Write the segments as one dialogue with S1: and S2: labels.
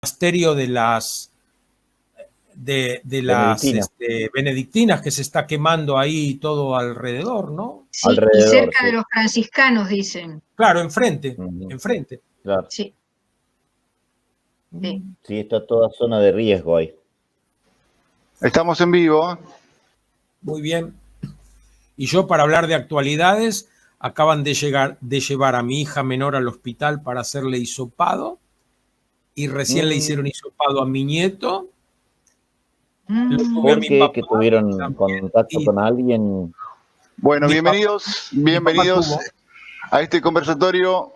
S1: monasterio de las benedictinas, que se está quemando ahí todo alrededor, ¿no?
S2: Sí, alrededor, y cerca de los franciscanos, dicen.
S1: Claro, enfrente, enfrente.
S2: Claro. Sí. Sí, está toda zona de riesgo ahí.
S3: Estamos en vivo.
S1: Muy bien. Y yo, para hablar de actualidades, acaban de llevar a mi hija menor al hospital para hacerle hisopado, y recién le hicieron hisopado a mi nieto.
S2: ¿Por qué? ¿Que tuvieron contacto con alguien?
S3: Bueno, bienvenidos a este conversatorio.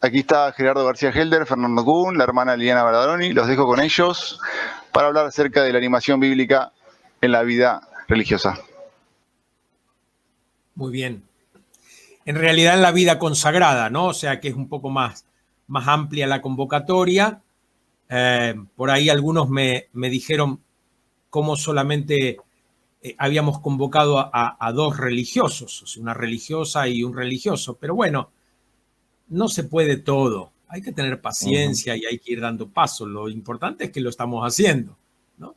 S3: Aquí está Gerardo García Helder, Fernando Kuhn, la hermana Liliana Bardaloni. Los dejo con ellos para hablar acerca de la animación bíblica en la vida religiosa.
S1: Muy bien. En realidad en la vida consagrada, ¿no? O sea que es un poco más amplia la convocatoria. Por ahí algunos me dijeron cómo solamente habíamos convocado a dos religiosos, o sea, una religiosa y un religioso. Pero bueno, no se puede todo. Hay que tener paciencia y hay que ir dando pasos. Lo importante es que lo estamos haciendo, ¿no?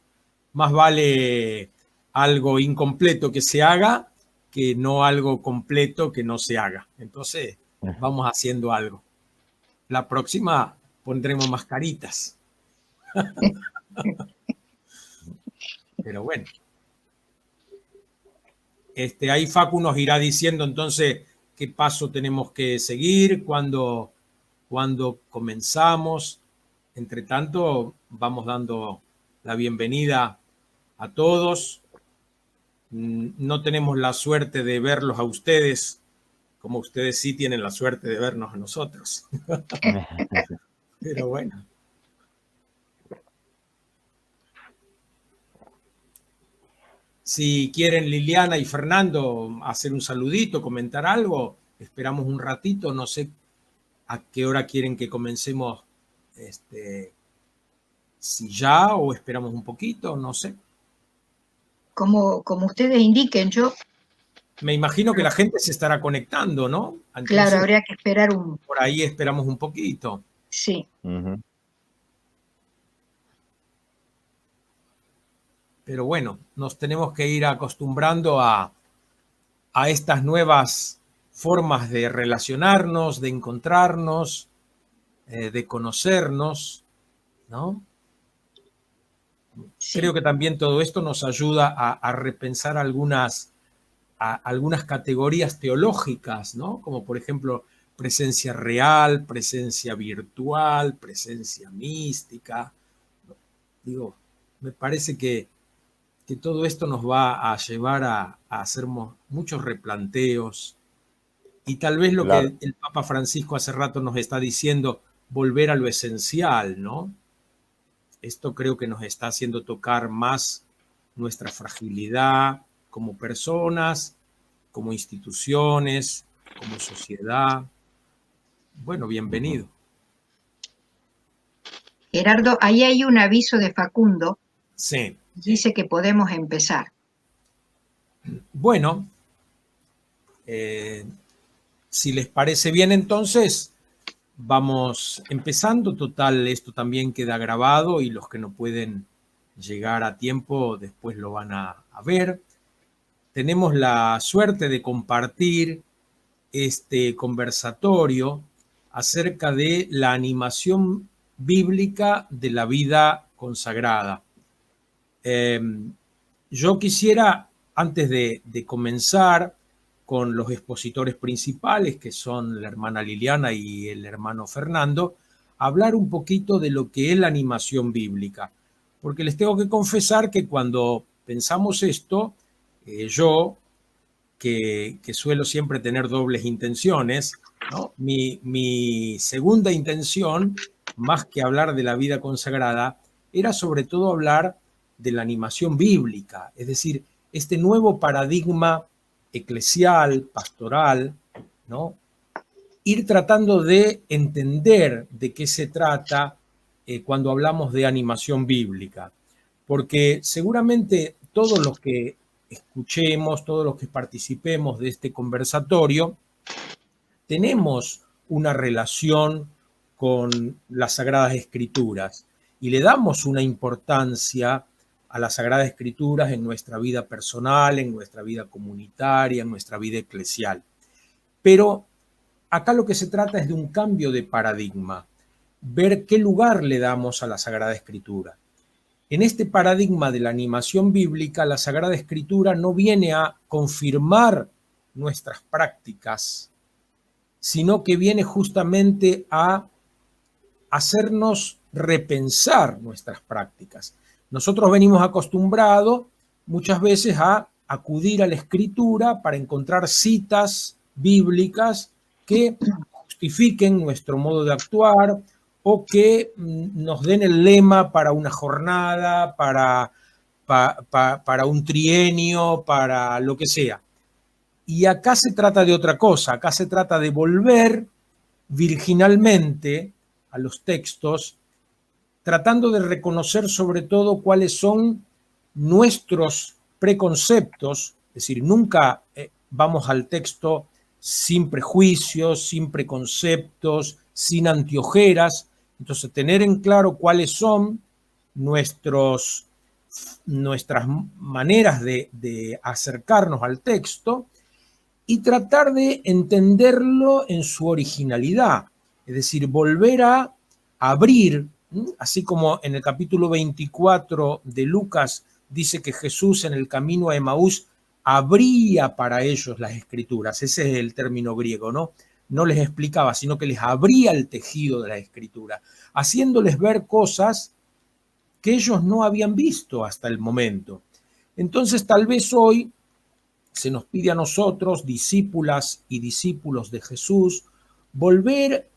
S1: Más vale algo incompleto que se haga que no algo completo que no se haga. Entonces, vamos haciendo algo. La próxima pondremos mascaritas. Pero bueno. Ahí Facu nos irá diciendo entonces qué paso tenemos que seguir, cuándo comenzamos. Entre tanto, vamos dando la bienvenida a todos. No tenemos la suerte de verlos a ustedes, como ustedes sí tienen la suerte de vernos a nosotros. Pero bueno. Si quieren Liliana y Fernando hacer un saludito, comentar algo, esperamos un ratito, no sé a qué hora quieren que comencemos, si ya o esperamos un poquito, no sé.
S2: Como ustedes indiquen, yo...
S1: Me imagino que la gente se estará conectando, ¿no? Entonces,
S2: claro, habría que esperar
S1: por ahí esperamos un poquito.
S2: Sí.
S1: Pero bueno, nos tenemos que ir acostumbrando a estas nuevas formas de relacionarnos, de encontrarnos, de conocernos, ¿no? Sí. Creo que también todo esto nos ayuda a repensar algunas categorías teológicas, ¿no? Como por ejemplo presencia real, presencia virtual, presencia mística. Digo, me parece que todo esto nos va a llevar a hacer muchos replanteos, y tal vez lo que el Papa Francisco hace rato nos está diciendo, volver a lo esencial, ¿no? Esto creo que nos está haciendo tocar más nuestra fragilidad como personas, como instituciones, como sociedad. Bueno, bienvenido.
S2: Gerardo, ahí hay un aviso de Facundo.
S1: Sí.
S2: Dice que podemos empezar.
S1: Bueno, si les parece bien, entonces vamos empezando. Total, esto también queda grabado y los que no pueden llegar a tiempo después lo van a ver. Tenemos la suerte de compartir este conversatorio acerca de la animación bíblica de la vida consagrada. Yo quisiera, antes de comenzar con los expositores principales, que son la hermana Liliana y el hermano Fernando, hablar un poquito de lo que es la animación bíblica. Porque les tengo que confesar que cuando pensamos esto, yo, que suelo siempre tener dobles intenciones, ¿no? Mi segunda intención, más que hablar de la vida consagrada, era sobre todo hablar de la animación bíblica, es decir, este nuevo paradigma eclesial, pastoral, ¿no? Ir tratando de entender de qué se trata cuando hablamos de animación bíblica, porque seguramente todos los que escuchemos, todos los que participemos de este conversatorio, tenemos una relación con las Sagradas Escrituras y le damos una importancia a las Sagradas Escrituras en nuestra vida personal, en nuestra vida comunitaria, en nuestra vida eclesial. Pero acá lo que se trata es de un cambio de paradigma, ver qué lugar le damos a la Sagrada Escritura. En este paradigma de la animación bíblica, la Sagrada Escritura no viene a confirmar nuestras prácticas, sino que viene justamente a hacernos repensar nuestras prácticas. Nosotros venimos acostumbrados muchas veces a acudir a la Escritura para encontrar citas bíblicas que justifiquen nuestro modo de actuar o que nos den el lema para una jornada, para un trienio, para lo que sea. Y acá se trata de otra cosa, acá se trata de volver virginalmente a los textos, tratando de reconocer sobre todo cuáles son nuestros preconceptos, es decir, nunca vamos al texto sin prejuicios, sin preconceptos, sin anteojeras. Entonces, tener en claro cuáles son nuestras maneras de acercarnos al texto y tratar de entenderlo en su originalidad, es decir, volver a abrir, así como en el capítulo 24 de Lucas dice que Jesús en el camino a Emaús abría para ellos las Escrituras, ese es el término griego, ¿no? No les explicaba, sino que les abría el tejido de la Escritura, haciéndoles ver cosas que ellos no habían visto hasta el momento. Entonces, tal vez hoy se nos pide a nosotros, discípulas y discípulos de Jesús, volver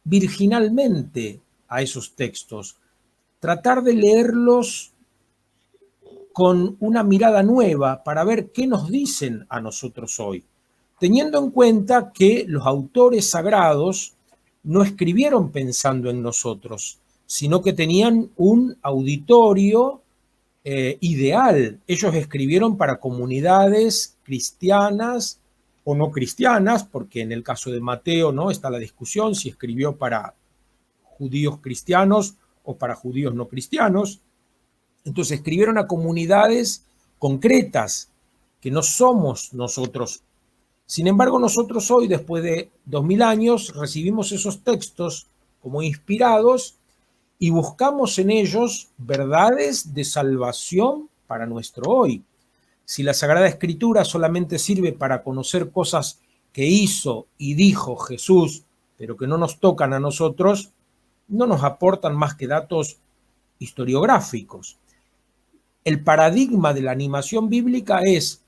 S1: virginalmente a esos textos, tratar de leerlos con una mirada nueva para ver qué nos dicen a nosotros hoy, teniendo en cuenta que los autores sagrados no escribieron pensando en nosotros, sino que tenían un auditorio ideal. Ellos escribieron para comunidades cristianas o no cristianas, porque en el caso de Mateo no está la discusión si escribió para judíos cristianos o para judíos no cristianos. Entonces escribieron a comunidades concretas que no somos nosotros. Sin embargo, nosotros hoy, después de 2000 años, recibimos esos textos como inspirados y buscamos en ellos verdades de salvación para nuestro hoy. Si la Sagrada Escritura solamente sirve para conocer cosas que hizo y dijo Jesús, pero que no nos tocan a nosotros, no nos aportan más que datos historiográficos. El paradigma de la animación bíblica es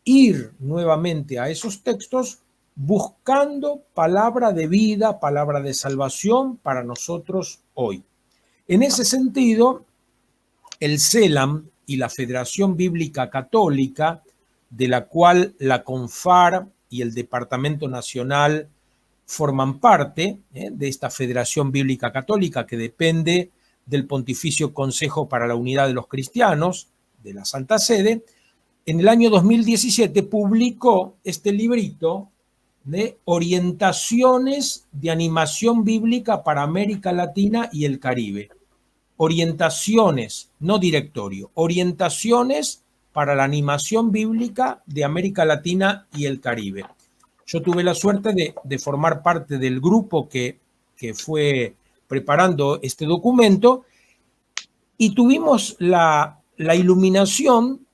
S1: ir nuevamente a esos textos buscando palabra de vida, palabra de salvación para nosotros hoy. En ese sentido, el CELAM y la Federación Bíblica Católica, de la cual la CONFAR y el Departamento Nacional forman parte de esta Federación Bíblica Católica que depende del Pontificio Consejo para la Unidad de los Cristianos, de la Santa Sede, en el año 2017 publicó este librito de orientaciones de animación bíblica para América Latina y el Caribe. Orientaciones, no directorio, orientaciones para la animación bíblica de América Latina y el Caribe. Yo tuve la suerte de formar parte del grupo que fue preparando este documento y tuvimos la iluminación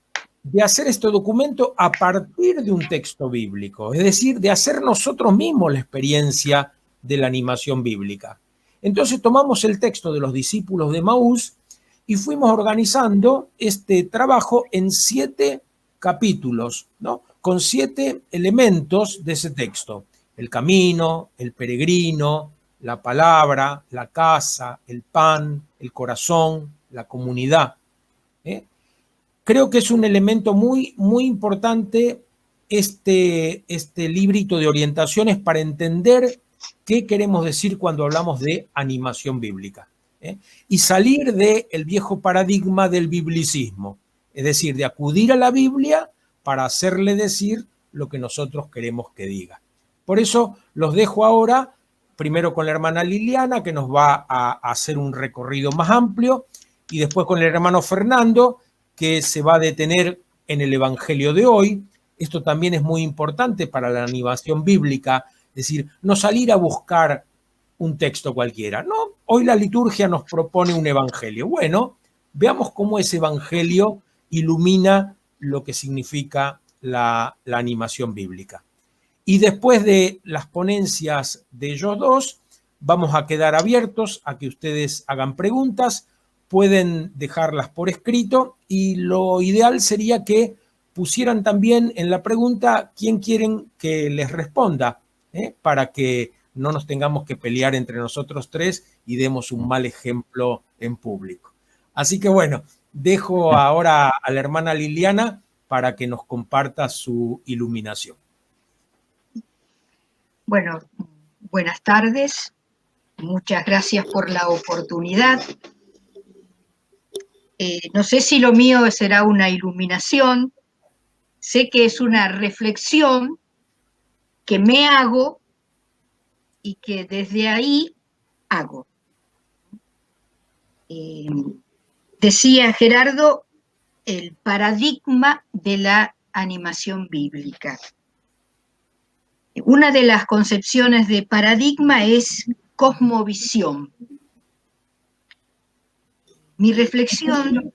S1: de hacer este documento a partir de un texto bíblico, es decir, de hacer nosotros mismos la experiencia de la animación bíblica. Entonces tomamos el texto de los discípulos de Emaús y fuimos organizando este trabajo en 7 capítulos, ¿no? Con 7 elementos de ese texto: el camino, el peregrino, la palabra, la casa, el pan, el corazón, la comunidad. Creo que es un elemento muy, muy importante este librito de orientaciones para entender qué queremos decir cuando hablamos de animación bíblica. Y salir del viejo paradigma del biblicismo, es decir, de acudir a la Biblia para hacerle decir lo que nosotros queremos que diga. Por eso los dejo ahora primero con la hermana Liliana, que nos va a hacer un recorrido más amplio, y después con el hermano Fernando, que se va a detener en el Evangelio de hoy. Esto también es muy importante para la animación bíblica, es decir, no salir a buscar un texto cualquiera. No, hoy la liturgia nos propone un evangelio. Bueno, veamos cómo ese evangelio ilumina lo que significa la animación bíblica. Y después de las ponencias de ellos dos, vamos a quedar abiertos a que ustedes hagan preguntas, pueden dejarlas por escrito y lo ideal sería que pusieran también en la pregunta quién quieren que les responda, para que no nos tengamos que pelear entre nosotros tres y demos un mal ejemplo en público. Así que bueno, dejo ahora a la hermana Liliana para que nos comparta su iluminación.
S2: Bueno, buenas tardes. Muchas gracias por la oportunidad. No sé si lo mío será una iluminación. Sé que es una reflexión que me hago y que desde ahí hago. Decía Gerardo, el paradigma de la animación bíblica. Una de las concepciones de paradigma es cosmovisión. Mi reflexión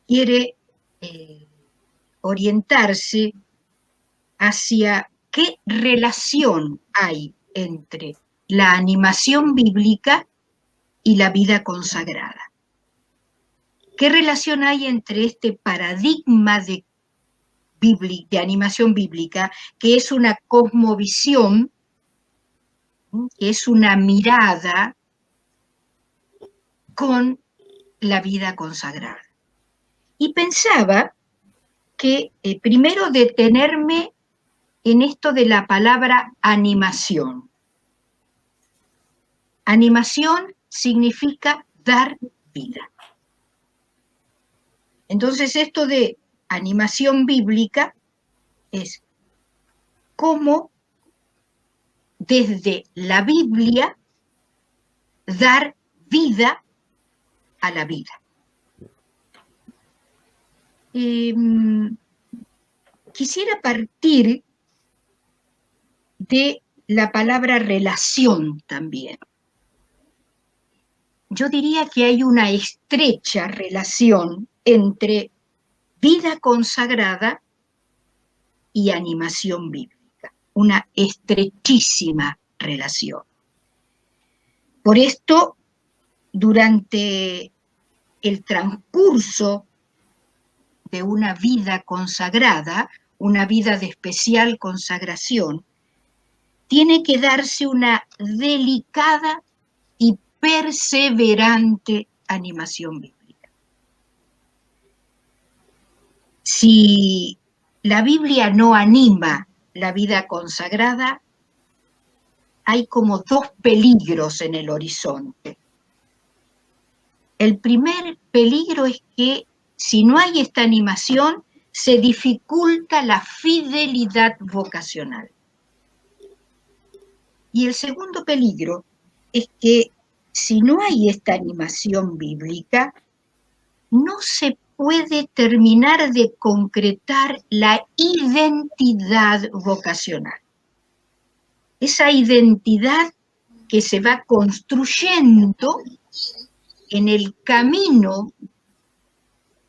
S2: quiere orientarse hacia qué relación hay entre la animación bíblica y la vida consagrada. ¿Qué relación hay entre este paradigma de animación bíblica, que es una cosmovisión, que es una mirada, con la vida consagrada? Y pensaba que primero detenerme en esto de la palabra animación. Animación significa dar vida. Entonces esto de animación bíblica es cómo desde la Biblia dar vida a la vida. Quisiera partir de la palabra relación también. Yo diría que hay una estrecha relación entre vida consagrada y animación bíblica, una estrechísima relación. Por esto, durante el transcurso de una vida consagrada, una vida de especial consagración, tiene que darse una delicada y perseverante animación bíblica. Si la Biblia no anima la vida consagrada, hay como dos peligros en el horizonte. El primer peligro es que si no hay esta animación, se dificulta la fidelidad vocacional. Y el segundo peligro es que si no hay esta animación bíblica, no se puede terminar de concretar la identidad vocacional. Esa identidad que se va construyendo en el camino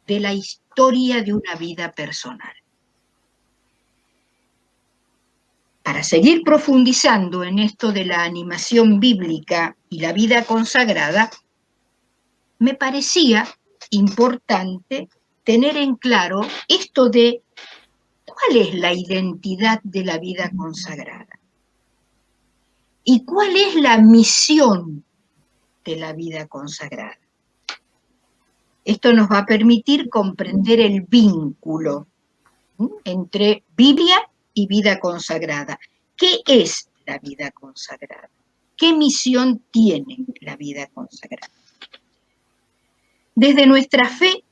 S2: de la historia de una vida personal. Para seguir profundizando en esto de la animación bíblica y la vida consagrada, me parecía importante tener en claro esto de cuál es la identidad de la vida consagrada y cuál es la misión de la vida consagrada. Esto nos va a permitir comprender el vínculo entre Biblia y vida consagrada. ¿Qué es la vida consagrada? ¿Qué misión tiene la vida consagrada? Desde nuestra fe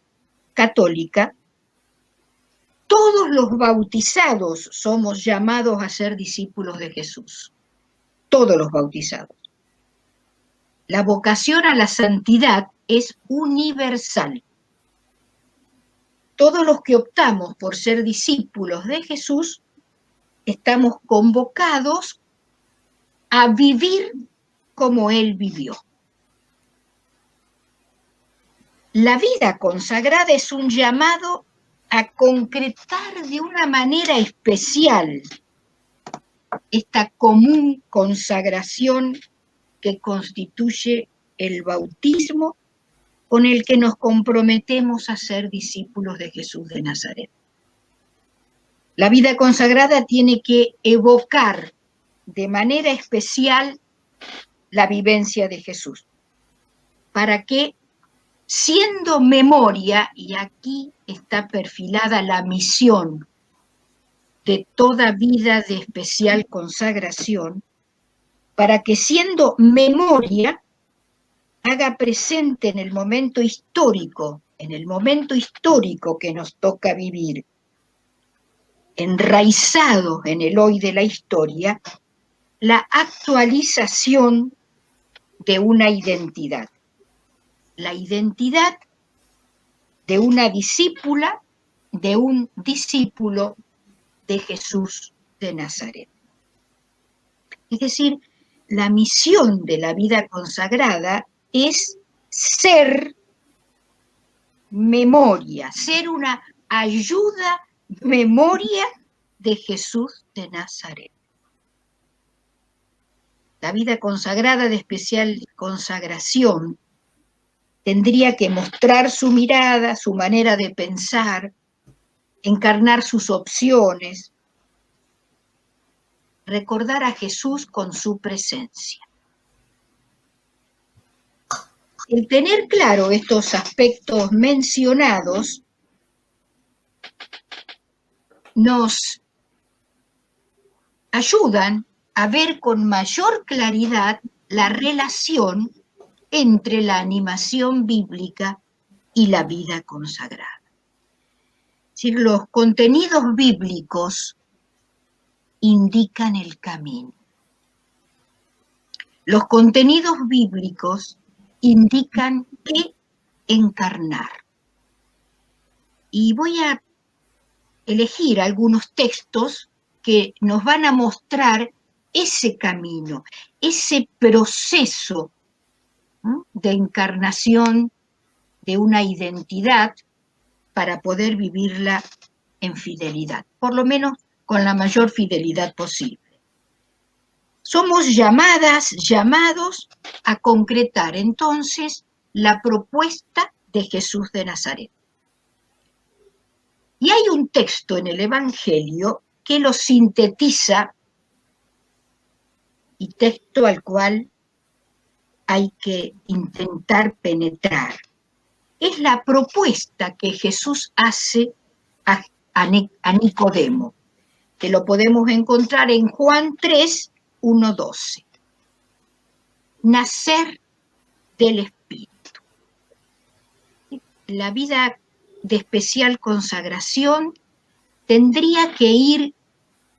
S2: católica, todos los bautizados somos llamados a ser discípulos de Jesús. Todos los bautizados. La vocación a la santidad es universal. Todos los que optamos por ser discípulos de Jesús estamos convocados a vivir como Él vivió. La vida consagrada es un llamado a concretar de una manera especial esta común consagración que constituye el bautismo con el que nos comprometemos a ser discípulos de Jesús de Nazaret. La vida consagrada tiene que evocar de manera especial la vivencia de Jesús, para que, siendo memoria, y aquí está perfilada la misión de toda vida de especial consagración, para que siendo memoria haga presente en el momento histórico que nos toca vivir, enraizado en el hoy de la historia, la actualización de una identidad. La identidad de una discípula, de un discípulo de Jesús de Nazaret. Es decir, la misión de la vida consagrada es ser memoria, ser una ayuda, memoria de Jesús de Nazaret. La vida consagrada de especial consagración tendría que mostrar su mirada, su manera de pensar, encarnar sus opciones, recordar a Jesús con su presencia. El tener claro estos aspectos mencionados nos ayudan a ver con mayor claridad la relación entre la animación bíblica y la vida consagrada. Es decir, los contenidos bíblicos indican el camino. Los contenidos bíblicos indican qué encarnar. Y voy a elegir algunos textos que nos van a mostrar ese camino, ese proceso de encarnación de una identidad para poder vivirla en fidelidad, por lo menos con la mayor fidelidad posible. Somos llamados a concretar entonces la propuesta de Jesús de Nazaret. Y hay un texto en el Evangelio que lo sintetiza, y texto al cual hay que intentar penetrar. Es la propuesta que Jesús hace a Nicodemo, que lo podemos encontrar en Juan 3, 1:12. Nacer del Espíritu. La vida de especial consagración tendría que ir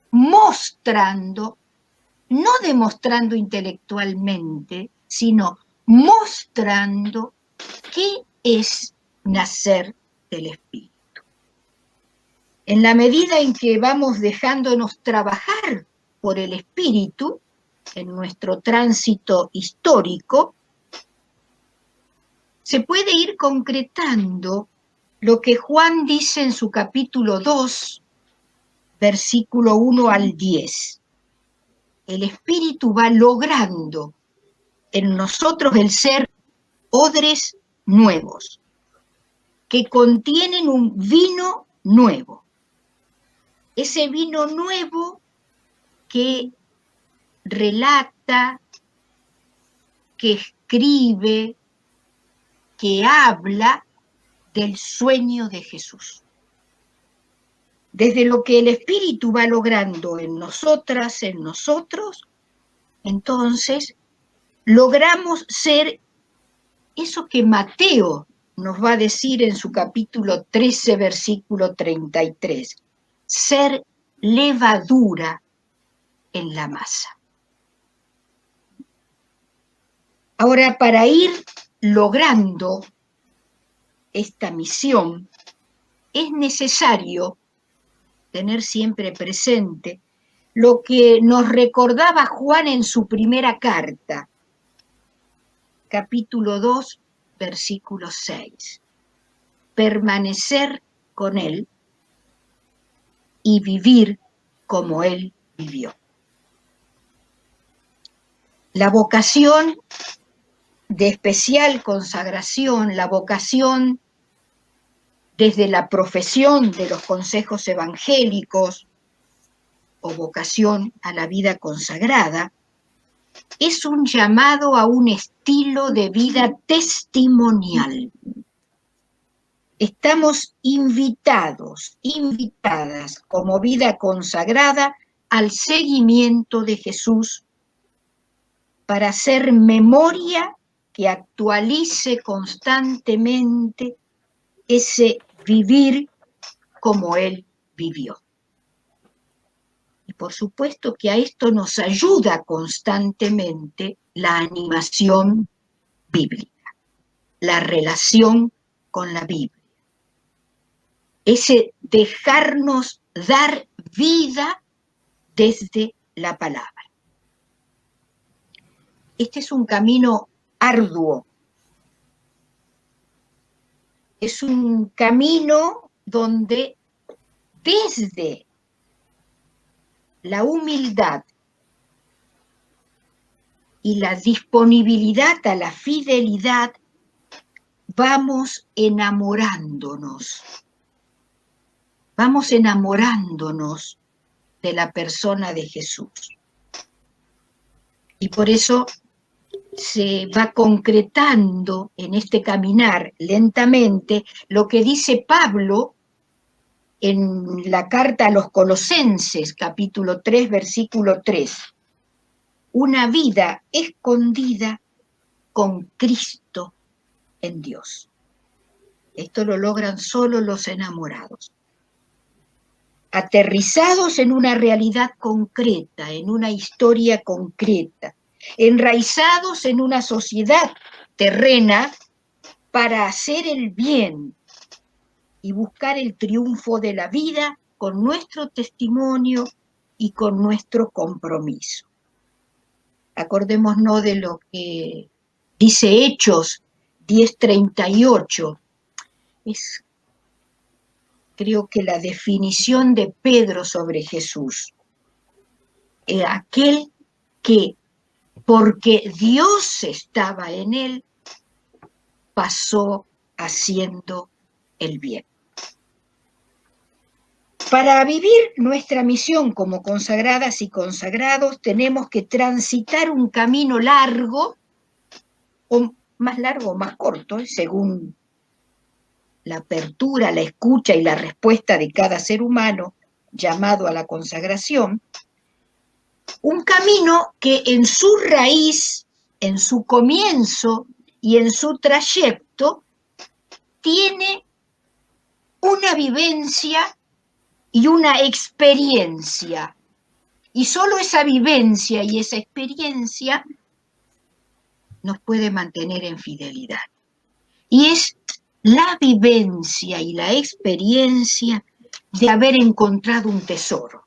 S2: mostrando, no demostrando intelectualmente, sino mostrando qué es nacer del Espíritu. En la medida en que vamos dejándonos trabajar por el Espíritu, en nuestro tránsito histórico, se puede ir concretando lo que Juan dice en su capítulo 2, versículo 1 al 10. El Espíritu va logrando en nosotros el ser odres nuevos, que contienen un vino nuevo. Ese vino nuevo que relata, que escribe, que habla del sueño de Jesús. Desde lo que el Espíritu va logrando en nosotras, en nosotros, entonces logramos ser eso que Mateo nos va a decir en su capítulo 13, versículo 33, ser levadura en la masa. Ahora, para ir logrando esta misión, es necesario tener siempre presente lo que nos recordaba Juan en su primera carta, capítulo 2, versículo 6. Permanecer con Él y vivir como Él vivió. La vocación de especial consagración, la vocación desde la profesión de los consejos evangélicos o vocación a la vida consagrada, es un llamado a un estilo de vida testimonial. Estamos invitadas como vida consagrada al seguimiento de Jesús para hacer memoria que actualice constantemente ese vivir como Él vivió. Y por supuesto que a esto nos ayuda constantemente la animación bíblica, la relación con la Biblia. Ese dejarnos dar vida desde la palabra. Este es un camino arduo. Es un camino donde desde la humildad y la disponibilidad a la fidelidad vamos enamorándonos. Vamos enamorándonos de la persona de Jesús. Y por eso se va concretando en este caminar lentamente lo que dice Pablo en la carta a los Colosenses, capítulo 3, versículo 3. Una vida escondida con Cristo en Dios. Esto lo logran solo los enamorados. Aterrizados en una realidad concreta, en una historia concreta, enraizados en una sociedad terrena para hacer el bien y buscar el triunfo de la vida con nuestro testimonio y con nuestro compromiso. Acordémonos de lo que dice Hechos 10:38. Es, creo que la definición de Pedro sobre Jesús. Aquel que, porque Dios estaba en él, pasó haciendo el bien. Para vivir nuestra misión como consagradas y consagrados, tenemos que transitar un camino largo, o largo o más corto, según la apertura, la escucha y la respuesta de cada ser humano llamado a la consagración, un camino que en su raíz, en su comienzo y en su trayecto tiene una vivencia y una experiencia. Y solo esa vivencia y esa experiencia nos puede mantener en fidelidad. Y es la vivencia y la experiencia de haber encontrado un tesoro,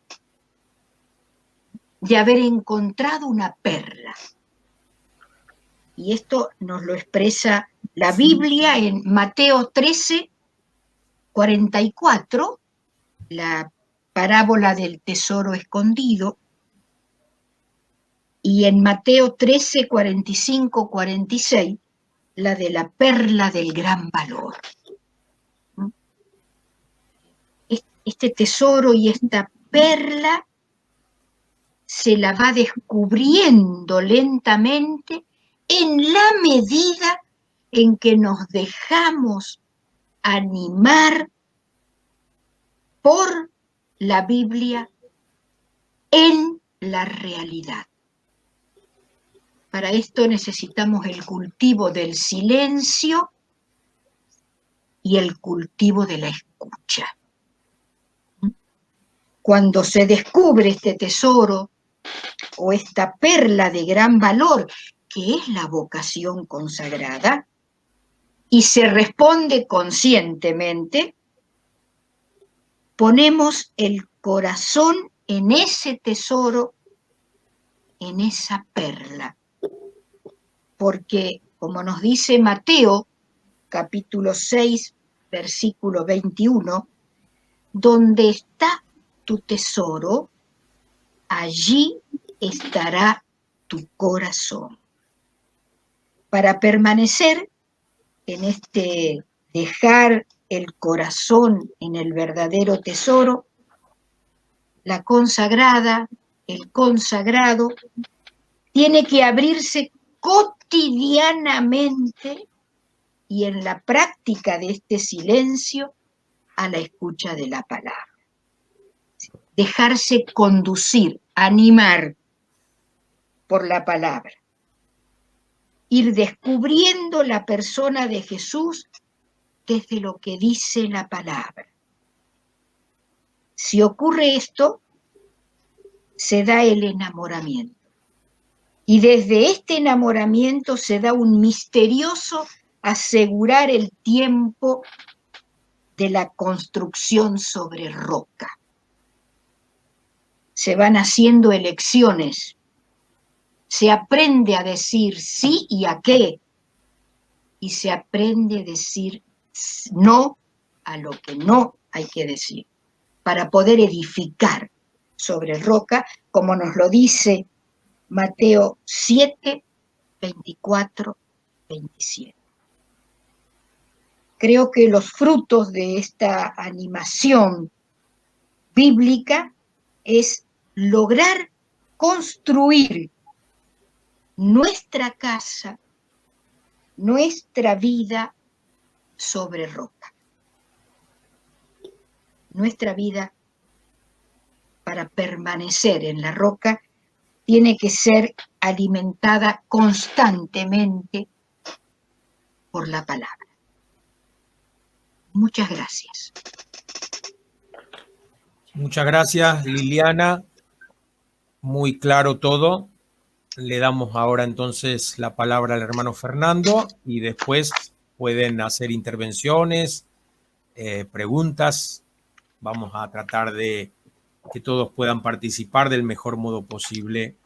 S2: de haber encontrado una perla. Y esto nos lo expresa la Biblia en Mateo 13:44, la parábola del tesoro escondido, y en Mateo 13:45-46, la de la perla del gran valor. Este tesoro y esta perla se la va descubriendo lentamente en la medida en que nos dejamos animar por la Biblia en la realidad. Para esto necesitamos el cultivo del silencio y el cultivo de la escucha. Cuando se descubre este tesoro o esta perla de gran valor ¿qué es la vocación consagrada? Y se responde conscientemente, ponemos el corazón en ese tesoro, en esa perla. Porque, como nos dice Mateo, capítulo 6, versículo 21, donde está tu tesoro, allí estará tu corazón. Para permanecer en este dejar el corazón en el verdadero tesoro, la consagrada, el consagrado, tiene que abrirse cotidianamente y en la práctica de este silencio a la escucha de la palabra. Dejarse conducir, animar por la palabra. Ir descubriendo la persona de Jesús desde lo que dice la palabra. Si ocurre esto, se da el enamoramiento. Y desde este enamoramiento se da un misterioso asegurar el tiempo de la construcción sobre roca. Se van haciendo elecciones. Se aprende a decir sí y a qué. Y se aprende a decir no a lo que no hay que decir, para poder edificar sobre roca, como nos lo dice Mateo 7, 24, 27. Creo que los frutos de esta animación bíblica es lograr construir nuestra casa, nuestra vida sobre roca. Nuestra vida, para permanecer en la roca, tiene que ser alimentada constantemente por la palabra. Muchas gracias.
S1: Muchas gracias, Liliana. Muy claro todo. Le damos ahora entonces la palabra al hermano Fernando y después pueden hacer intervenciones, preguntas. Vamos a tratar de que todos puedan participar del mejor modo posible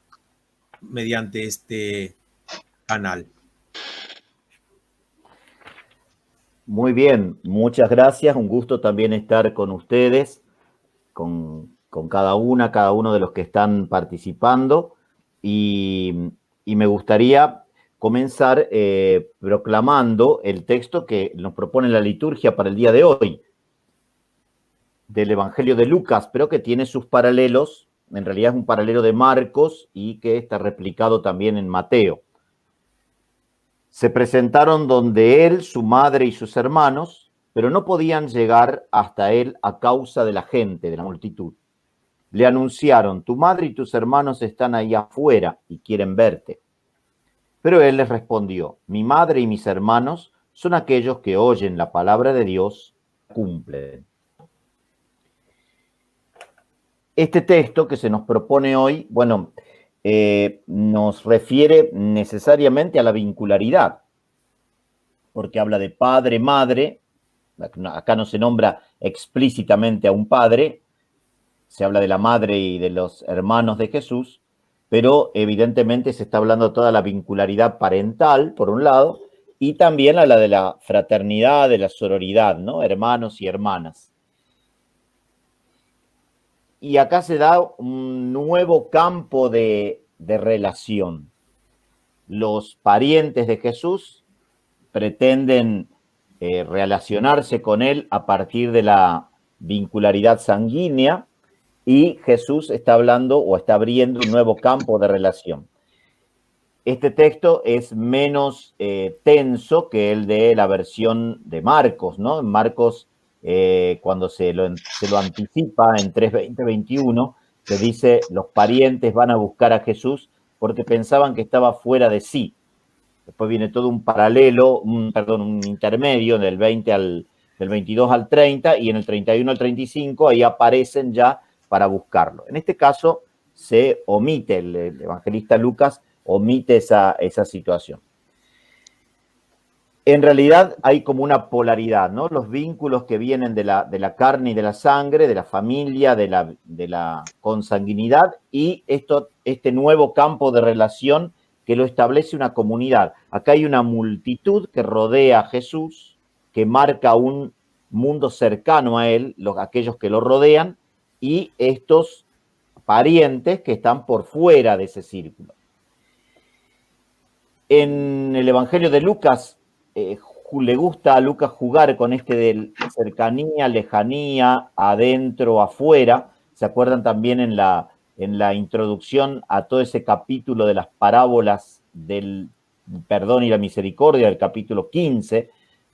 S1: mediante este canal.
S4: Muy bien, muchas gracias. Un gusto también estar con ustedes, con cada uno de los que están participando. Y me gustaría comenzar proclamando el texto que nos propone la liturgia para el día de hoy, del Evangelio de Lucas, pero que tiene sus paralelos. En realidad es un paralelo de Marcos y que está replicado también en Mateo. Se presentaron donde él, su madre y sus hermanos, pero no podían llegar hasta él a causa de la gente, de la multitud. Le anunciaron: tu madre y tus hermanos están ahí afuera y quieren verte. Pero él les respondió: mi madre y mis hermanos son aquellos que oyen la palabra de Dios y cumplen. Este texto que se nos propone hoy, nos refiere necesariamente a la vincularidad, porque habla de padre, madre. Acá no se nombra explícitamente a un padre, se habla de la madre y de los hermanos de Jesús, pero evidentemente se está hablando de toda la vincularidad parental, por un lado, y también a la de la fraternidad, de la sororidad, ¿no? Hermanos y hermanas. Y acá se da un nuevo campo de relación. Los parientes de Jesús pretenden relacionarse con él a partir de la vincularidad sanguínea, y Jesús está hablando o está abriendo un nuevo campo de relación. Este texto es menos tenso que el de la versión de Marcos, ¿no? En Marcos, cuando se lo anticipa en 3:20-21, se dice: los parientes van a buscar a Jesús porque pensaban que estaba fuera de sí. Después viene todo un paralelo, un intermedio del 22 al 30, y en el 31 al 35 ahí aparecen ya para buscarlo. En este caso se omite, el evangelista Lucas omite esa situación. En realidad hay como una polaridad, ¿no? Los vínculos que vienen de la carne y de la sangre, de la familia, de la consanguinidad, y este nuevo campo de relación que lo establece una comunidad. Acá hay una multitud que rodea a Jesús, que marca un mundo cercano a él, aquellos que lo rodean, y estos parientes que están por fuera de ese círculo. En el Evangelio de Lucas, le gusta a Lucas jugar con de cercanía, lejanía, adentro, afuera. ¿Se acuerdan también en la introducción a todo ese capítulo de las parábolas del perdón y la misericordia, del capítulo 15,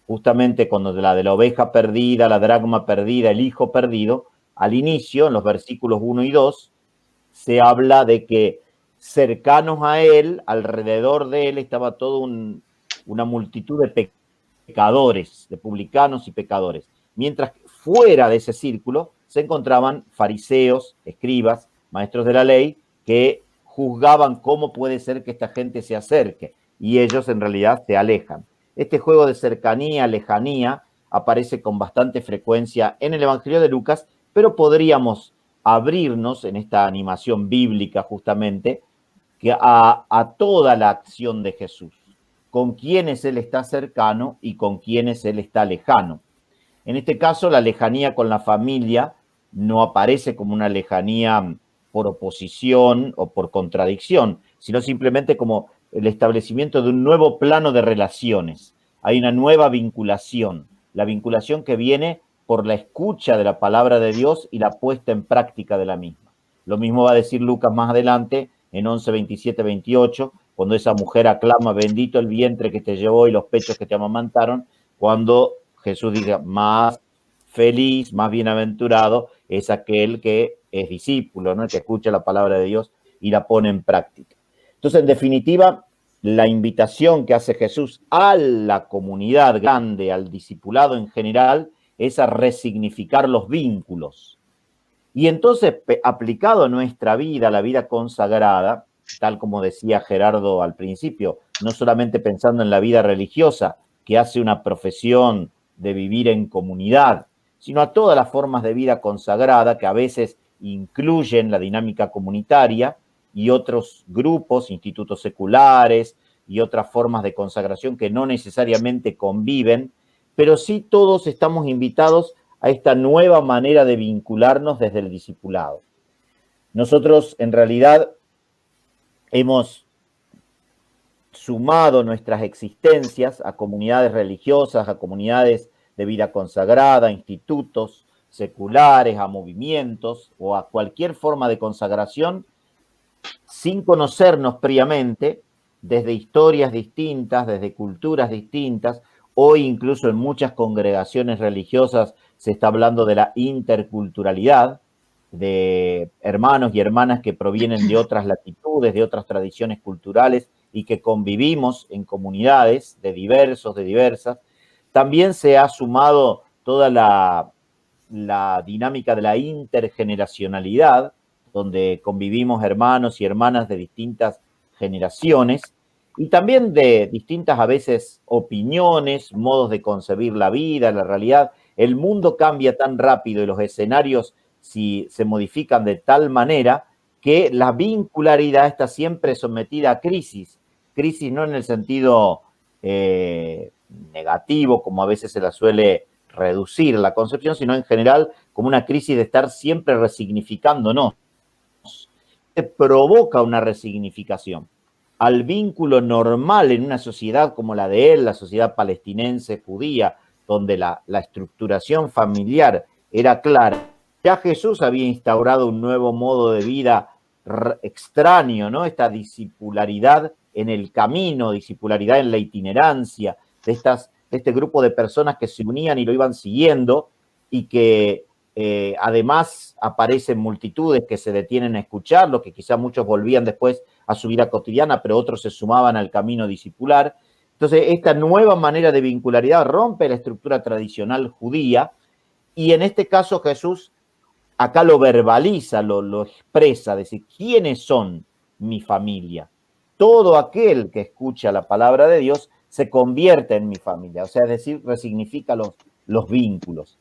S4: justamente cuando de la oveja perdida, la dracma perdida, el hijo perdido, al inicio, en los versículos 1 y 2, se habla de que cercanos a él, alrededor de él, estaba toda una multitud de pecadores, de publicanos y pecadores. Mientras que fuera de ese círculo se encontraban fariseos, escribas, maestros de la ley, que juzgaban cómo puede ser que esta gente se acerque, y ellos en realidad se alejan. Este juego de cercanía, lejanía, aparece con bastante frecuencia en el Evangelio de Lucas, pero podríamos abrirnos en esta animación bíblica justamente a toda la acción de Jesús, con quienes él está cercano y con quienes él está lejano. En este caso, la lejanía con la familia no aparece como una lejanía por oposición o por contradicción, sino simplemente como el establecimiento de un nuevo plano de relaciones. Hay una nueva vinculación, la vinculación que viene por la escucha de la palabra de Dios y la puesta en práctica de la misma. Lo mismo va a decir Lucas más adelante, en 11, 27, 28, cuando esa mujer aclama, bendito el vientre que te llevó y los pechos que te amamantaron, cuando Jesús dice, más feliz, más bienaventurado es aquel que es discípulo, ¿no? El que escucha la palabra de Dios y la pone en práctica. Entonces, en definitiva, la invitación que hace Jesús a la comunidad grande, al discipulado en general, es a resignificar los vínculos. Y entonces, aplicado a nuestra vida, la vida consagrada, tal como decía Gerardo al principio, no solamente pensando en la vida religiosa, que hace una profesión de vivir en comunidad, sino a todas las formas de vida consagrada que a veces incluyen la dinámica comunitaria y otros grupos, institutos seculares y otras formas de consagración que no necesariamente conviven, pero sí todos estamos invitados a esta nueva manera de vincularnos desde el discipulado. Nosotros, en realidad, hemos sumado nuestras existencias a comunidades religiosas, a comunidades de vida consagrada, a institutos seculares, a movimientos o a cualquier forma de consagración, sin conocernos previamente, desde historias distintas, desde culturas distintas. Hoy incluso en muchas congregaciones religiosas se está hablando de la interculturalidad, de hermanos y hermanas que provienen de otras latitudes, de otras tradiciones culturales y que convivimos en comunidades de diversas. También se ha sumado toda la dinámica de la intergeneracionalidad, donde convivimos hermanos y hermanas de distintas generaciones y también de distintas a veces opiniones, modos de concebir la vida, la realidad. El mundo cambia tan rápido y los escenarios se modifican de tal manera que la vincularidad está siempre sometida a crisis. Crisis no en el sentido negativo, como a veces se la suele reducir la concepción, sino en general como una crisis de estar siempre resignificándonos. Provoca una resignificación al vínculo normal en una sociedad como la de él, la sociedad palestinense judía, donde la estructuración familiar era clara. Ya Jesús había instaurado un nuevo modo de vida extraño, ¿no? Esta discipularidad en el camino, discipularidad en la itinerancia, de este grupo de personas que se unían y lo iban siguiendo y que además aparecen multitudes que se detienen a escucharlo, que quizá muchos volvían después a su vida cotidiana, pero otros se sumaban al camino discipular. Entonces, esta nueva manera de vincularidad rompe la estructura tradicional judía y en este caso Jesús acá lo verbaliza, lo expresa, decir, ¿quiénes son mi familia? todo aquel que escucha la palabra de Dios se convierte en mi familia, o sea, es decir, resignifica los vínculos.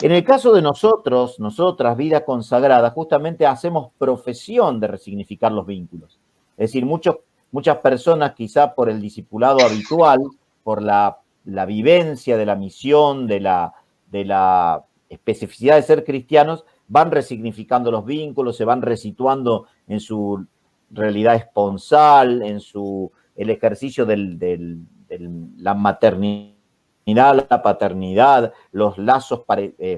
S4: En el caso de nosotros, nosotras, vida consagrada, justamente hacemos profesión de resignificar los vínculos. Es decir, muchas personas, quizá por el discipulado habitual, por la vivencia de la misión, de la especificidad de ser cristianos, van resignificando los vínculos, se van resituando en su realidad esponsal, en el ejercicio de la maternidad, la paternidad, los lazos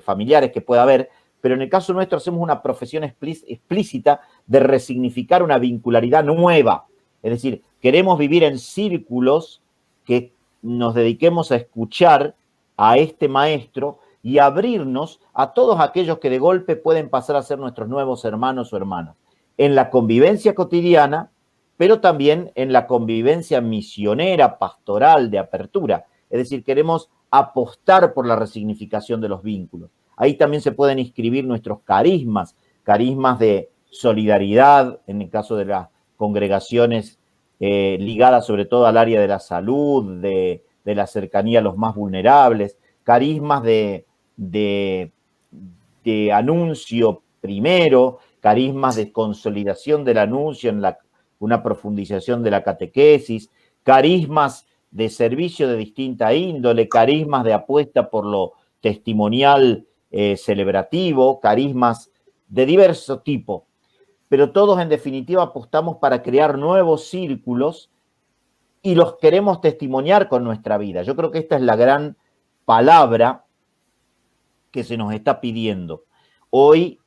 S4: familiares que pueda haber, pero en el caso nuestro hacemos una profesión explícita de resignificar una vincularidad nueva. Es decir, queremos vivir en círculos que nos dediquemos a escuchar a este maestro y abrirnos a todos aquellos que de golpe pueden pasar a ser nuestros nuevos hermanos o hermanas, en la convivencia cotidiana, pero también en la convivencia misionera, pastoral, de apertura. Es decir, queremos apostar por la resignificación de los vínculos. Ahí también se pueden inscribir nuestros carismas de solidaridad, en el caso de las congregaciones ligadas sobre todo al área de la salud, de la cercanía a los más vulnerables, carismas de anuncio primero, carismas de consolidación del anuncio en una profundización de la catequesis, carismas de servicio de distinta índole, carismas de apuesta por lo testimonial celebrativo, carismas de diverso tipo, pero todos en definitiva apostamos para crear nuevos círculos y los queremos testimoniar con nuestra vida. Yo creo que esta es la gran palabra que se nos está pidiendo. Hoy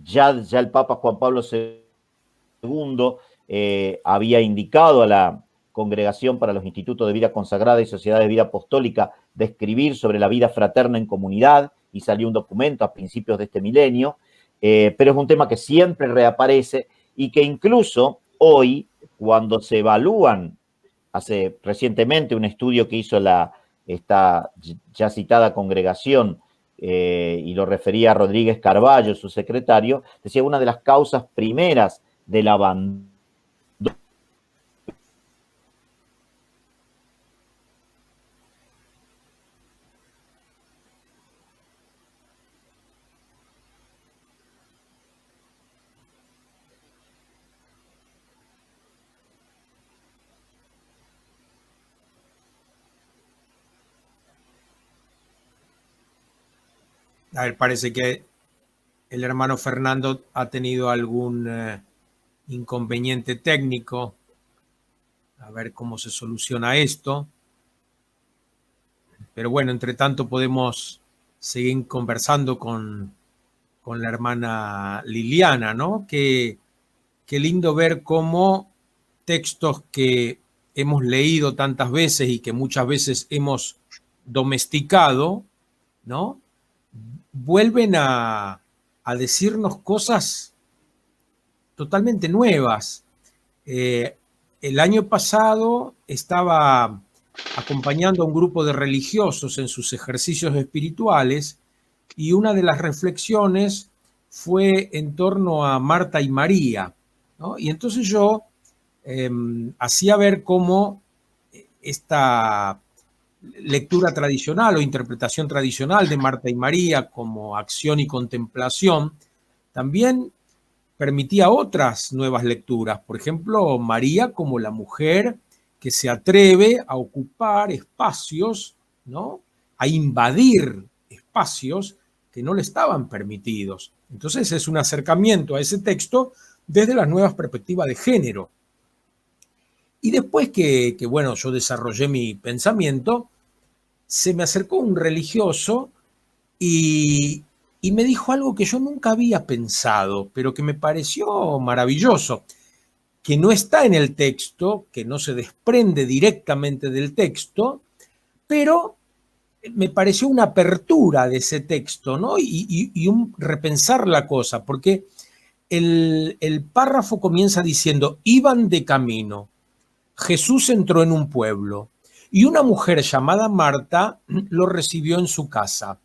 S4: ya el Papa Juan Pablo II había indicado a la Congregación para los Institutos de Vida Consagrada y Sociedades de Vida Apostólica de escribir sobre la vida fraterna en comunidad, y salió un documento a principios de este milenio, pero es un tema que siempre reaparece y que incluso hoy, cuando se evalúan, hace recientemente un estudio que hizo esta ya citada congregación, y lo refería a Rodríguez Carballo, su secretario, decía una de las causas primeras del abandono
S1: A ver, parece que el hermano Fernando ha tenido algún inconveniente técnico. A ver cómo se soluciona esto. Pero bueno, entre tanto podemos seguir conversando con la hermana Liliana, ¿no? Qué lindo ver cómo textos que hemos leído tantas veces y que muchas veces hemos domesticado, ¿no? Vuelven a decirnos cosas totalmente nuevas. El año pasado estaba acompañando a un grupo de religiosos en sus ejercicios espirituales y una de las reflexiones fue en torno a Marta y María, ¿no? Y entonces yo hacía ver cómo esta lectura tradicional o interpretación tradicional de Marta y María como acción y contemplación también permitía otras nuevas lecturas. Por ejemplo, María como la mujer que se atreve a ocupar espacios, ¿no? A invadir espacios que no le estaban permitidos. Entonces es un acercamiento a ese texto desde las nuevas perspectivas de género. Y después que bueno, yo desarrollé mi pensamiento, se me acercó un religioso y me dijo algo que yo nunca había pensado, pero que me pareció maravilloso, que no está en el texto, que no se desprende directamente del texto, pero me pareció una apertura de ese texto, ¿no? Y un repensar la cosa, porque el párrafo comienza diciendo, iban de camino. Jesús entró en un pueblo y una mujer llamada Marta lo recibió en su casa.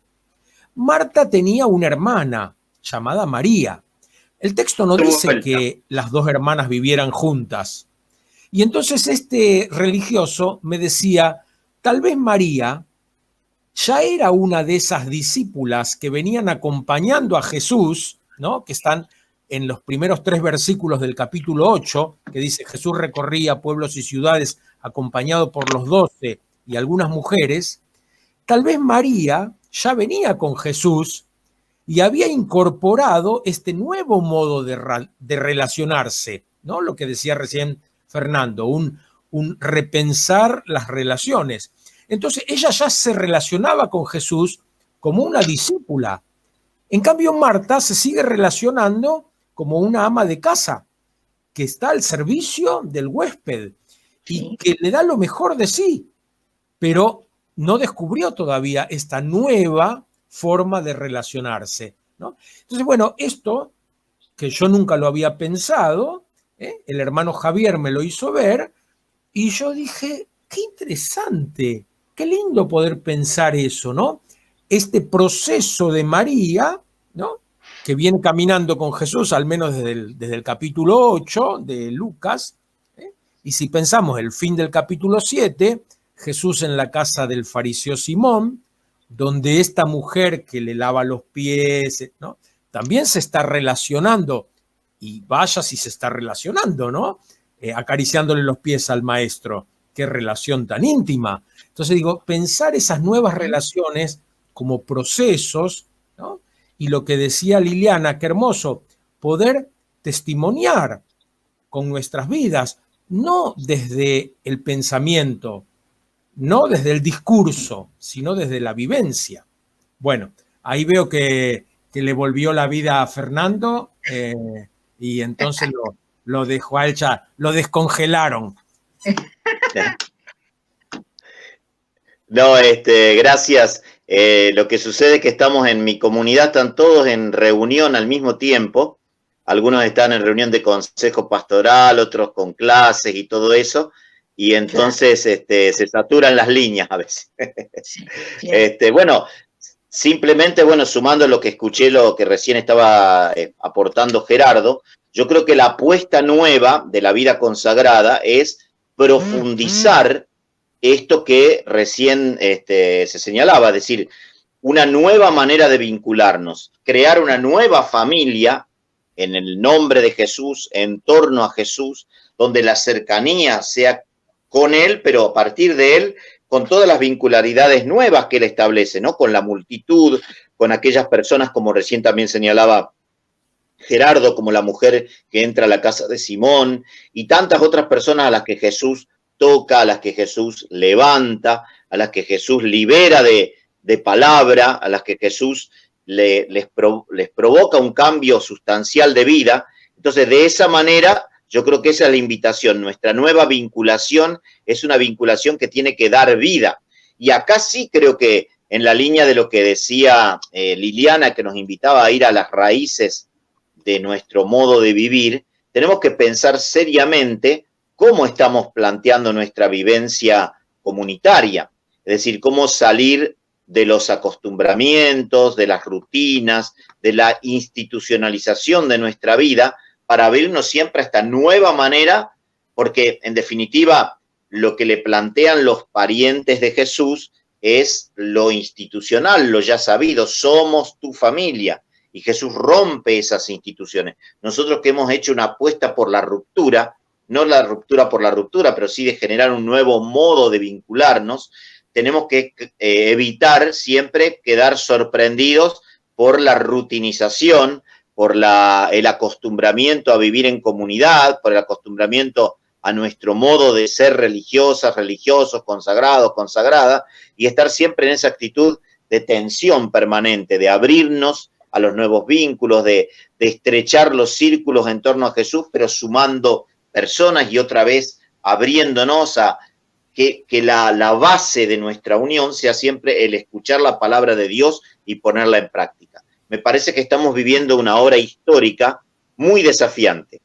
S1: Marta tenía una hermana llamada María. El texto no dice que las dos hermanas vivieran juntas. Y entonces este religioso me decía, tal vez María ya era una de esas discípulas que venían acompañando a Jesús, ¿no? Que están en los primeros 3 versículos del capítulo 8, que dice, Jesús recorría pueblos y ciudades acompañado por los 12 y algunas mujeres. Tal vez María ya venía con Jesús y había incorporado este nuevo modo de relacionarse, ¿no? Lo que decía recién Fernando, un repensar las relaciones. Entonces ella ya se relacionaba con Jesús como una discípula. En cambio, Marta se sigue relacionando como una ama de casa, que está al servicio del huésped y que le da lo mejor de sí, pero no descubrió todavía esta nueva forma de relacionarse, ¿no? Entonces, bueno, esto que yo nunca lo había pensado, el hermano Javier me lo hizo ver y yo dije, qué interesante, qué lindo poder pensar eso, ¿no? Este proceso de María, ¿no? Que viene caminando con Jesús, al menos desde el capítulo 8 de Lucas, y si pensamos el fin del capítulo 7, Jesús en la casa del fariseo Simón, donde esta mujer que le lava los pies, ¿no? También se está relacionando, y vaya si se está relacionando, ¿no? Acariciándole los pies al maestro. Qué relación tan íntima. Entonces digo, pensar esas nuevas relaciones como procesos, ¿no? Y lo que decía Liliana, qué hermoso, poder testimoniar con nuestras vidas, no desde el pensamiento, no desde el discurso, sino desde la vivencia. Bueno, ahí veo que le volvió la vida a Fernando y entonces lo dejó a ella, lo descongelaron.
S4: No, gracias. Lo que sucede es que estamos en mi comunidad, están todos en reunión al mismo tiempo. Algunos están en reunión de consejo pastoral, otros con clases y todo eso. Y entonces se saturan las líneas a veces. Sí. Bueno, simplemente, sumando lo que escuché, lo que recién estaba aportando Gerardo, yo creo que la apuesta nueva de la vida consagrada es profundizar esto que recién se señalaba, es decir, una nueva manera de vincularnos, crear una nueva familia en el nombre de Jesús, en torno a Jesús, donde la cercanía sea con Él, pero a partir de Él, con todas las vincularidades nuevas que Él establece, ¿no? Con la multitud, con aquellas personas, como recién también señalaba Gerardo, como la mujer que entra a la casa de Simón, y tantas otras personas a las que Jesús toca, a las que Jesús levanta, a las que Jesús libera de palabra, a las que Jesús les provoca un cambio sustancial de vida. Entonces, de esa manera, yo creo que esa es la invitación. Nuestra nueva vinculación es una vinculación que tiene que dar vida. Y acá sí creo que en la línea de lo que decía Liliana, que nos invitaba a ir a las raíces de nuestro modo de vivir, tenemos que pensar seriamente cómo estamos planteando nuestra vivencia comunitaria. Es decir, cómo salir de los acostumbramientos, de las rutinas, de la institucionalización de nuestra vida, para abrirnos siempre a esta nueva manera, porque en definitiva lo que le plantean los parientes de Jesús es lo institucional, lo ya sabido, somos tu familia, y Jesús rompe esas instituciones. Nosotros que hemos hecho una apuesta por la ruptura, no la ruptura por la ruptura, pero sí de generar un nuevo modo de vincularnos, tenemos que evitar siempre quedar sorprendidos por la rutinización, por el acostumbramiento a vivir en comunidad, por el acostumbramiento a nuestro modo de ser religiosas, religiosos, consagrados, consagradas, y estar siempre en esa actitud de tensión permanente, de abrirnos a los nuevos vínculos, de estrechar los círculos en torno a Jesús, pero sumando personas y otra vez abriéndonos a que la base de nuestra unión sea siempre el escuchar la palabra de Dios y ponerla en práctica. Me parece que estamos viviendo una hora histórica muy desafiante.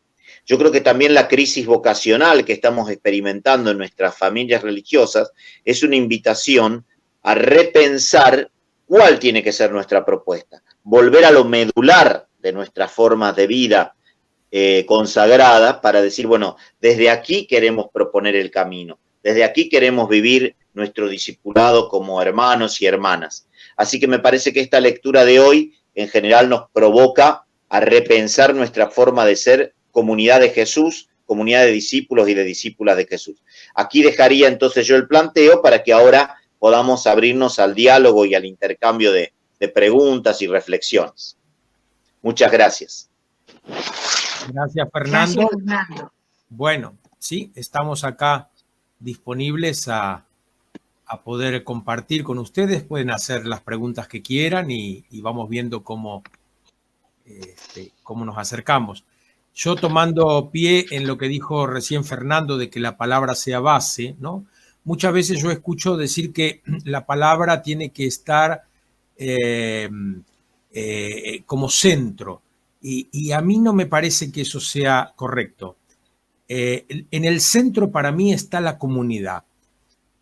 S4: Yo creo que también la crisis vocacional que estamos experimentando en nuestras familias religiosas es una invitación a repensar cuál tiene que ser nuestra propuesta. Volver a lo medular de nuestras formas de vida consagrada para decir, bueno, desde aquí queremos proponer el camino, desde aquí queremos vivir nuestro discipulado como hermanos y hermanas. Así que me parece que esta lectura de hoy en general nos provoca a repensar nuestra forma de ser comunidad de Jesús, comunidad de discípulos y de discípulas de Jesús. Aquí dejaría entonces yo el planteo para que ahora podamos abrirnos al diálogo y al intercambio de preguntas y reflexiones. Muchas gracias.
S1: Gracias, Fernando.
S2: Gracias, Fernando.
S1: Bueno, sí, estamos acá disponibles a poder compartir con ustedes. Pueden hacer las preguntas que quieran y vamos viendo cómo nos acercamos. Yo tomando pie en lo que dijo recién Fernando de que la palabra sea base, ¿no? Muchas veces yo escucho decir que la palabra tiene que estar como centro y a mí no me parece que eso sea correcto. En el centro para mí está la comunidad.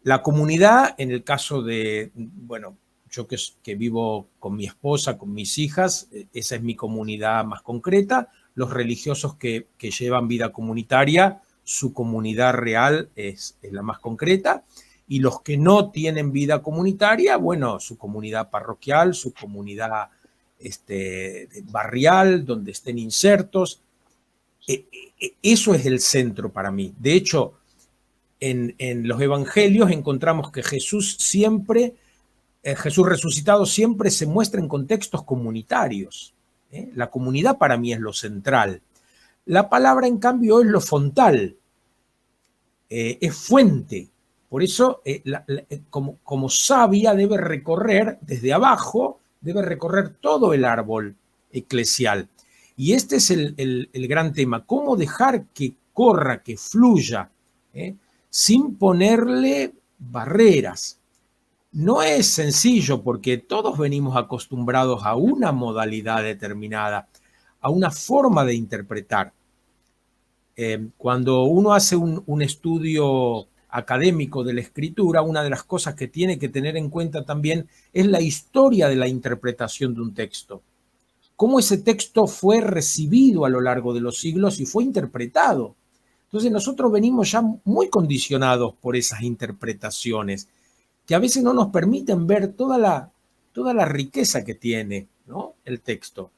S1: La comunidad, en el caso de, bueno, yo que vivo con mi esposa, con mis hijas, esa es mi comunidad más concreta. Los religiosos que llevan vida comunitaria, su comunidad real es la más concreta. Y los que no tienen vida comunitaria, bueno, su comunidad parroquial, su comunidad barrial, donde estén insertos. Eso es el centro para mí. De hecho, en los evangelios encontramos que Jesús resucitado siempre se muestra en contextos comunitarios. La comunidad para mí es lo central. La palabra, en cambio, es lo fontal, es fuente. Por eso, como savia debe recorrer desde abajo, debe recorrer todo el árbol eclesial. Y este es el gran tema, cómo dejar que corra, que fluya, sin ponerle barreras. No es sencillo porque todos venimos acostumbrados a una modalidad determinada, a una forma de interpretar. Cuando uno hace un estudio académico de la escritura, una de las cosas que tiene que tener en cuenta también es la historia de la interpretación de un texto. Cómo ese texto fue recibido a lo largo de los siglos y fue interpretado. Entonces nosotros venimos ya muy condicionados por esas interpretaciones que a veces no nos permiten ver toda la riqueza que tiene, ¿no?, el texto.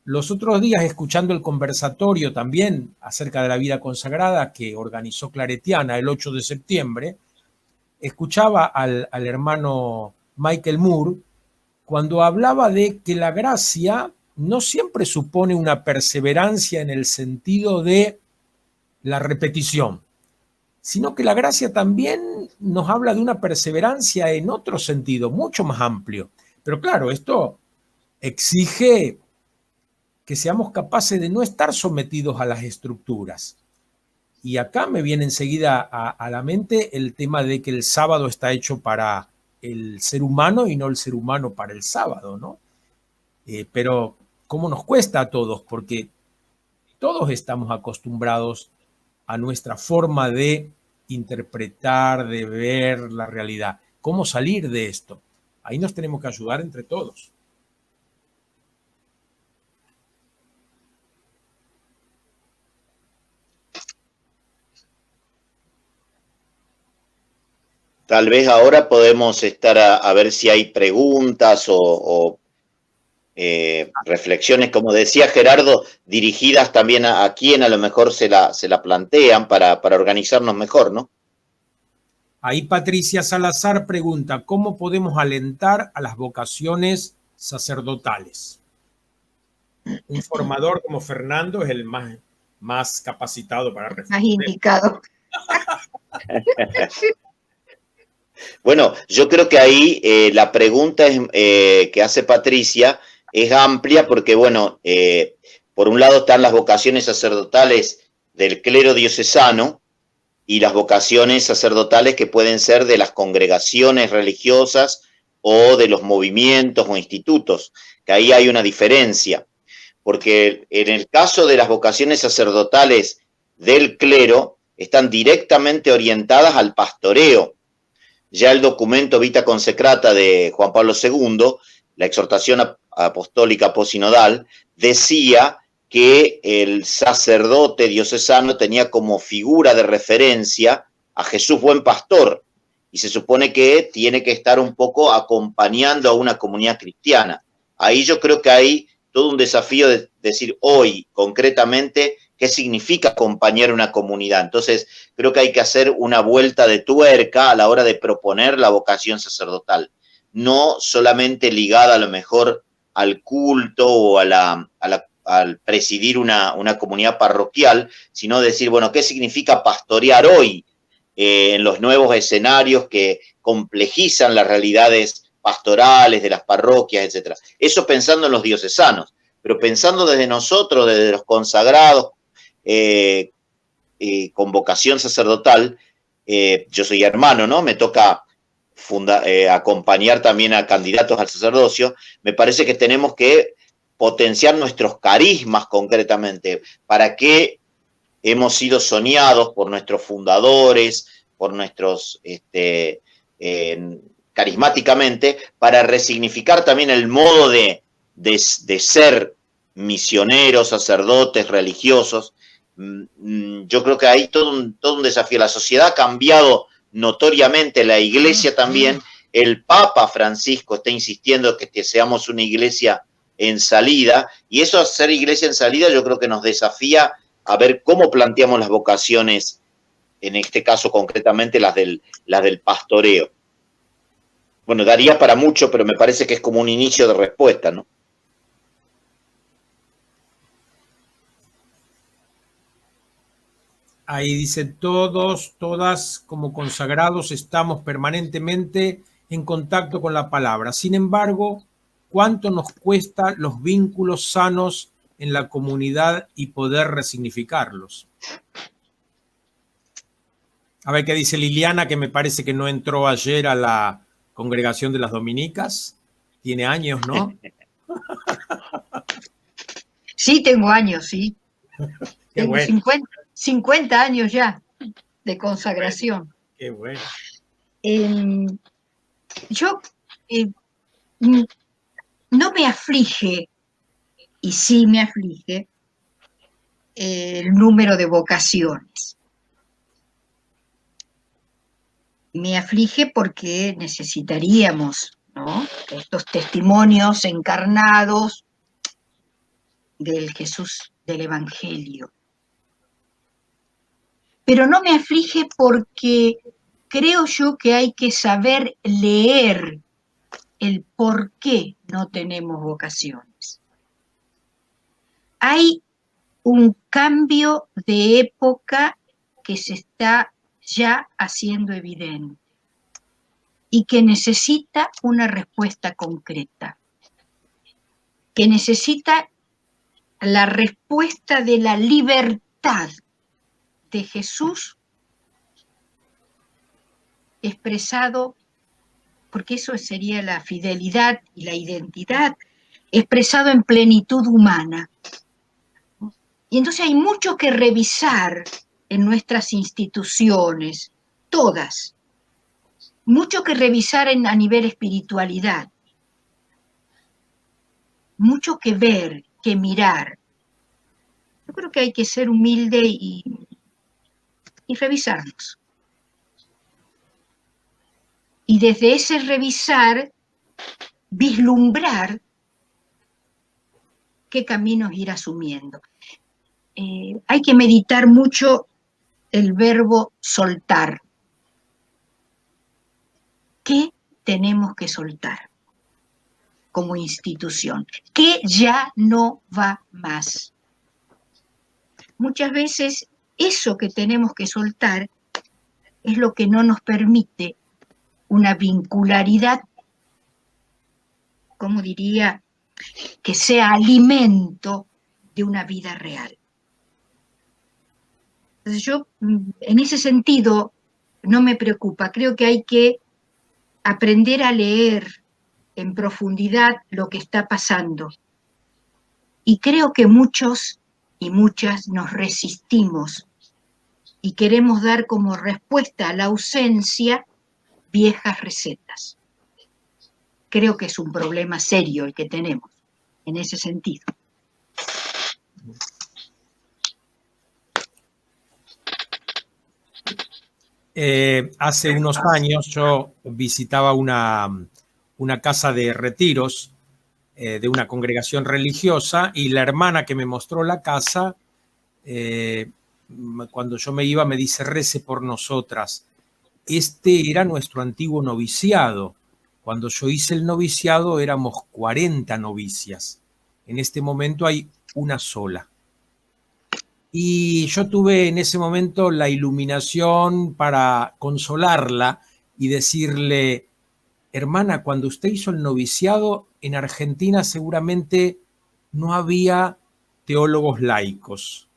S1: Los otros días, escuchando el conversatorio también acerca de la vida consagrada que organizó Claretiana el 8 de septiembre, escuchaba al hermano Michael Moore cuando hablaba de que la gracia no siempre supone una perseverancia en el sentido de la repetición, sino que la gracia también nos habla de una perseverancia en otro sentido, mucho más amplio. Pero claro, esto exige que seamos capaces de no estar sometidos a las estructuras. Y acá me viene enseguida a la mente el tema de que el sábado está hecho para el ser humano y no el ser humano para el sábado, ¿no? Pero cómo nos cuesta a todos, porque todos estamos acostumbrados a nuestra forma de interpretar, de ver la realidad. ¿Cómo salir de esto? Ahí nos tenemos que ayudar entre todos.
S4: Tal vez ahora podemos estar a ver si hay preguntas o reflexiones, como decía Gerardo, dirigidas también a quien a lo mejor se la plantean para organizarnos mejor, ¿no?
S1: Ahí Patricia Salazar pregunta, ¿cómo podemos alentar a las vocaciones sacerdotales? Un formador como Fernando es el más capacitado para responder.
S2: Más indicado.
S4: Bueno, yo creo que ahí la pregunta que hace Patricia es amplia porque, bueno, por un lado están las vocaciones sacerdotales del clero diocesano y las vocaciones sacerdotales que pueden ser de las congregaciones religiosas o de los movimientos o institutos, que ahí hay una diferencia, porque en el caso de las vocaciones sacerdotales del clero están directamente orientadas al pastoreo. Ya el documento Vita Consecrata de Juan Pablo II, la exhortación apostólica posinodal, decía que el sacerdote diocesano tenía como figura de referencia a Jesús Buen Pastor, y se supone que tiene que estar un poco acompañando a una comunidad cristiana. Ahí yo creo que hay todo un desafío de decir hoy, concretamente, qué significa acompañar una comunidad. Entonces, creo que hay que hacer una vuelta de tuerca a la hora de proponer la vocación sacerdotal, no solamente ligada a lo mejor al culto o al presidir una comunidad parroquial, sino decir, bueno, ¿qué significa pastorear hoy en los nuevos escenarios que complejizan las realidades pastorales de las parroquias, etcétera? Eso pensando en los diocesanos, pero pensando desde nosotros, desde los consagrados, con vocación sacerdotal, yo soy hermano, ¿no? Me toca acompañar también a candidatos al sacerdocio. Me parece que tenemos que potenciar nuestros carismas concretamente. ¿Para qué hemos sido soñados por nuestros fundadores, por nuestros, carismáticamente, para resignificar también el modo de ser misioneros, sacerdotes, religiosos? Yo creo que hay todo un desafío. La sociedad ha cambiado notoriamente, la iglesia también. El Papa Francisco está insistiendo que seamos una iglesia en salida, y eso, ser iglesia en salida, yo creo que nos desafía a ver cómo planteamos las vocaciones, en este caso concretamente las del pastoreo. Bueno, daría para mucho, pero me parece que es como un inicio de respuesta, ¿no?
S1: Ahí dice, todos, todas, como consagrados, estamos permanentemente en contacto con la palabra. Sin embargo, ¿cuánto nos cuesta los vínculos sanos en la comunidad y poder resignificarlos? A ver qué dice Liliana, que me parece que no entró ayer a la congregación de las dominicas. Tiene años, ¿no?
S2: Sí, tengo años, sí.
S1: Qué
S2: Tengo
S1: bueno.
S2: 50 años ya de consagración.
S1: Qué bueno.
S2: Yo no me aflige, y sí me aflige, el número de vocaciones. Me aflige porque necesitaríamos, ¿no?, estos testimonios encarnados del Jesús del Evangelio. Pero no me aflige porque creo yo que hay que saber leer el por qué no tenemos vocaciones. Hay un cambio de época que se está ya haciendo evidente y que necesita una respuesta concreta, que necesita la respuesta de la libertad de Jesús expresado, porque eso sería la fidelidad y la identidad, expresado en plenitud humana. Y entonces hay mucho que revisar en nuestras instituciones, todas, mucho que revisar a nivel espiritualidad, mucho que ver, que mirar. Yo creo que hay que ser humilde y revisarnos. Y desde ese revisar, vislumbrar qué caminos ir asumiendo. Hay que meditar mucho el verbo soltar. ¿Qué tenemos que soltar como institución? ¿Qué ya no va más? Muchas veces eso que tenemos que soltar es lo que no nos permite una vincularidad, como diría, que sea alimento de una vida real. Entonces yo, en ese sentido, no me preocupa. Creo que hay que aprender a leer en profundidad lo que está pasando. Y creo que muchos y muchas nos resistimos y queremos dar como respuesta a la ausencia viejas recetas. Creo que es un problema serio el que tenemos en ese sentido.
S1: Hace unos años yo visitaba una casa de retiros de una congregación religiosa y la hermana que me mostró la casa, cuando yo me iba, me dice: rece por nosotras. Este era nuestro antiguo noviciado. Cuando yo hice el noviciado éramos 40 novicias. En este momento hay una sola. Y yo tuve en ese momento la iluminación para consolarla y decirle: hermana, cuando usted hizo el noviciado, en Argentina seguramente no había teólogos laicos.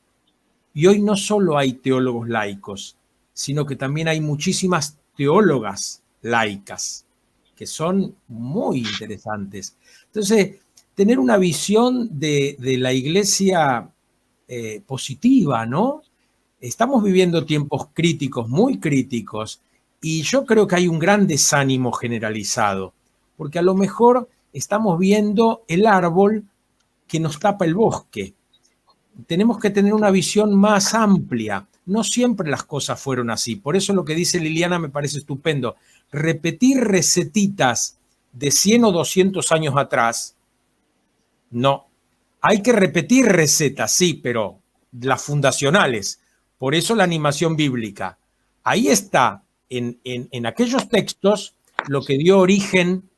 S1: Y hoy no solo hay teólogos laicos, sino que también hay muchísimas teólogas laicas, que son muy interesantes. Entonces, tener una visión de la iglesia positiva, ¿no? Estamos viviendo tiempos críticos, muy críticos, y yo creo que hay un gran desánimo generalizado, porque a lo mejor estamos viendo el árbol que nos tapa el bosque. Tenemos que tener una visión más amplia. No siempre las cosas fueron así. Por eso lo que dice Liliana me parece estupendo. Repetir recetitas de 100 o 200 años atrás, no. Hay que repetir recetas, sí, pero las fundacionales. Por eso la animación bíblica. Ahí está, en aquellos textos, lo que dio origen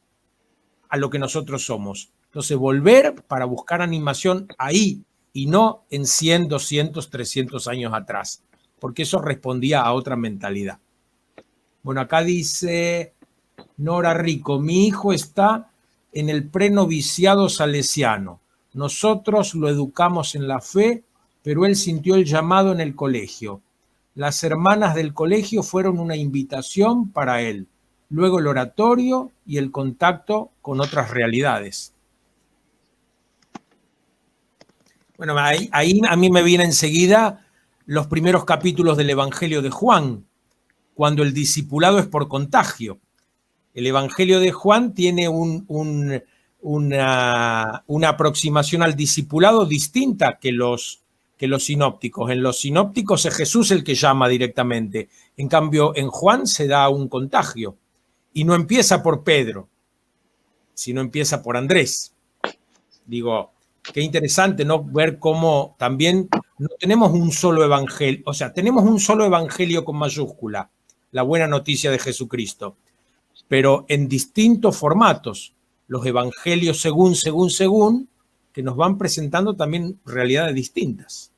S1: a lo que nosotros somos. Entonces, volver para buscar animación ahí y no en 100, 200, 300 años atrás, porque eso respondía a otra mentalidad. Bueno, acá dice Nora Rico: mi hijo está en el prenoviciado salesiano. Nosotros lo educamos en la fe, pero él sintió el llamado en el colegio. Las hermanas del colegio fueron una invitación para él. Luego el oratorio y el contacto con otras realidades. Bueno, ahí a mí me viene enseguida los primeros capítulos del Evangelio de Juan, cuando el discipulado es por contagio. El Evangelio de Juan tiene una aproximación al discipulado distinta que los sinópticos. En los sinópticos es Jesús el que llama directamente. En cambio, en Juan se da un contagio. Y no empieza por Pedro, sino empieza por Andrés. Digo, qué interesante, ¿no? Ver cómo también no tenemos un solo evangelio, o sea, tenemos un solo evangelio con mayúscula, la buena noticia de Jesucristo, pero en distintos formatos, los evangelios según, que nos van presentando también realidades distintas.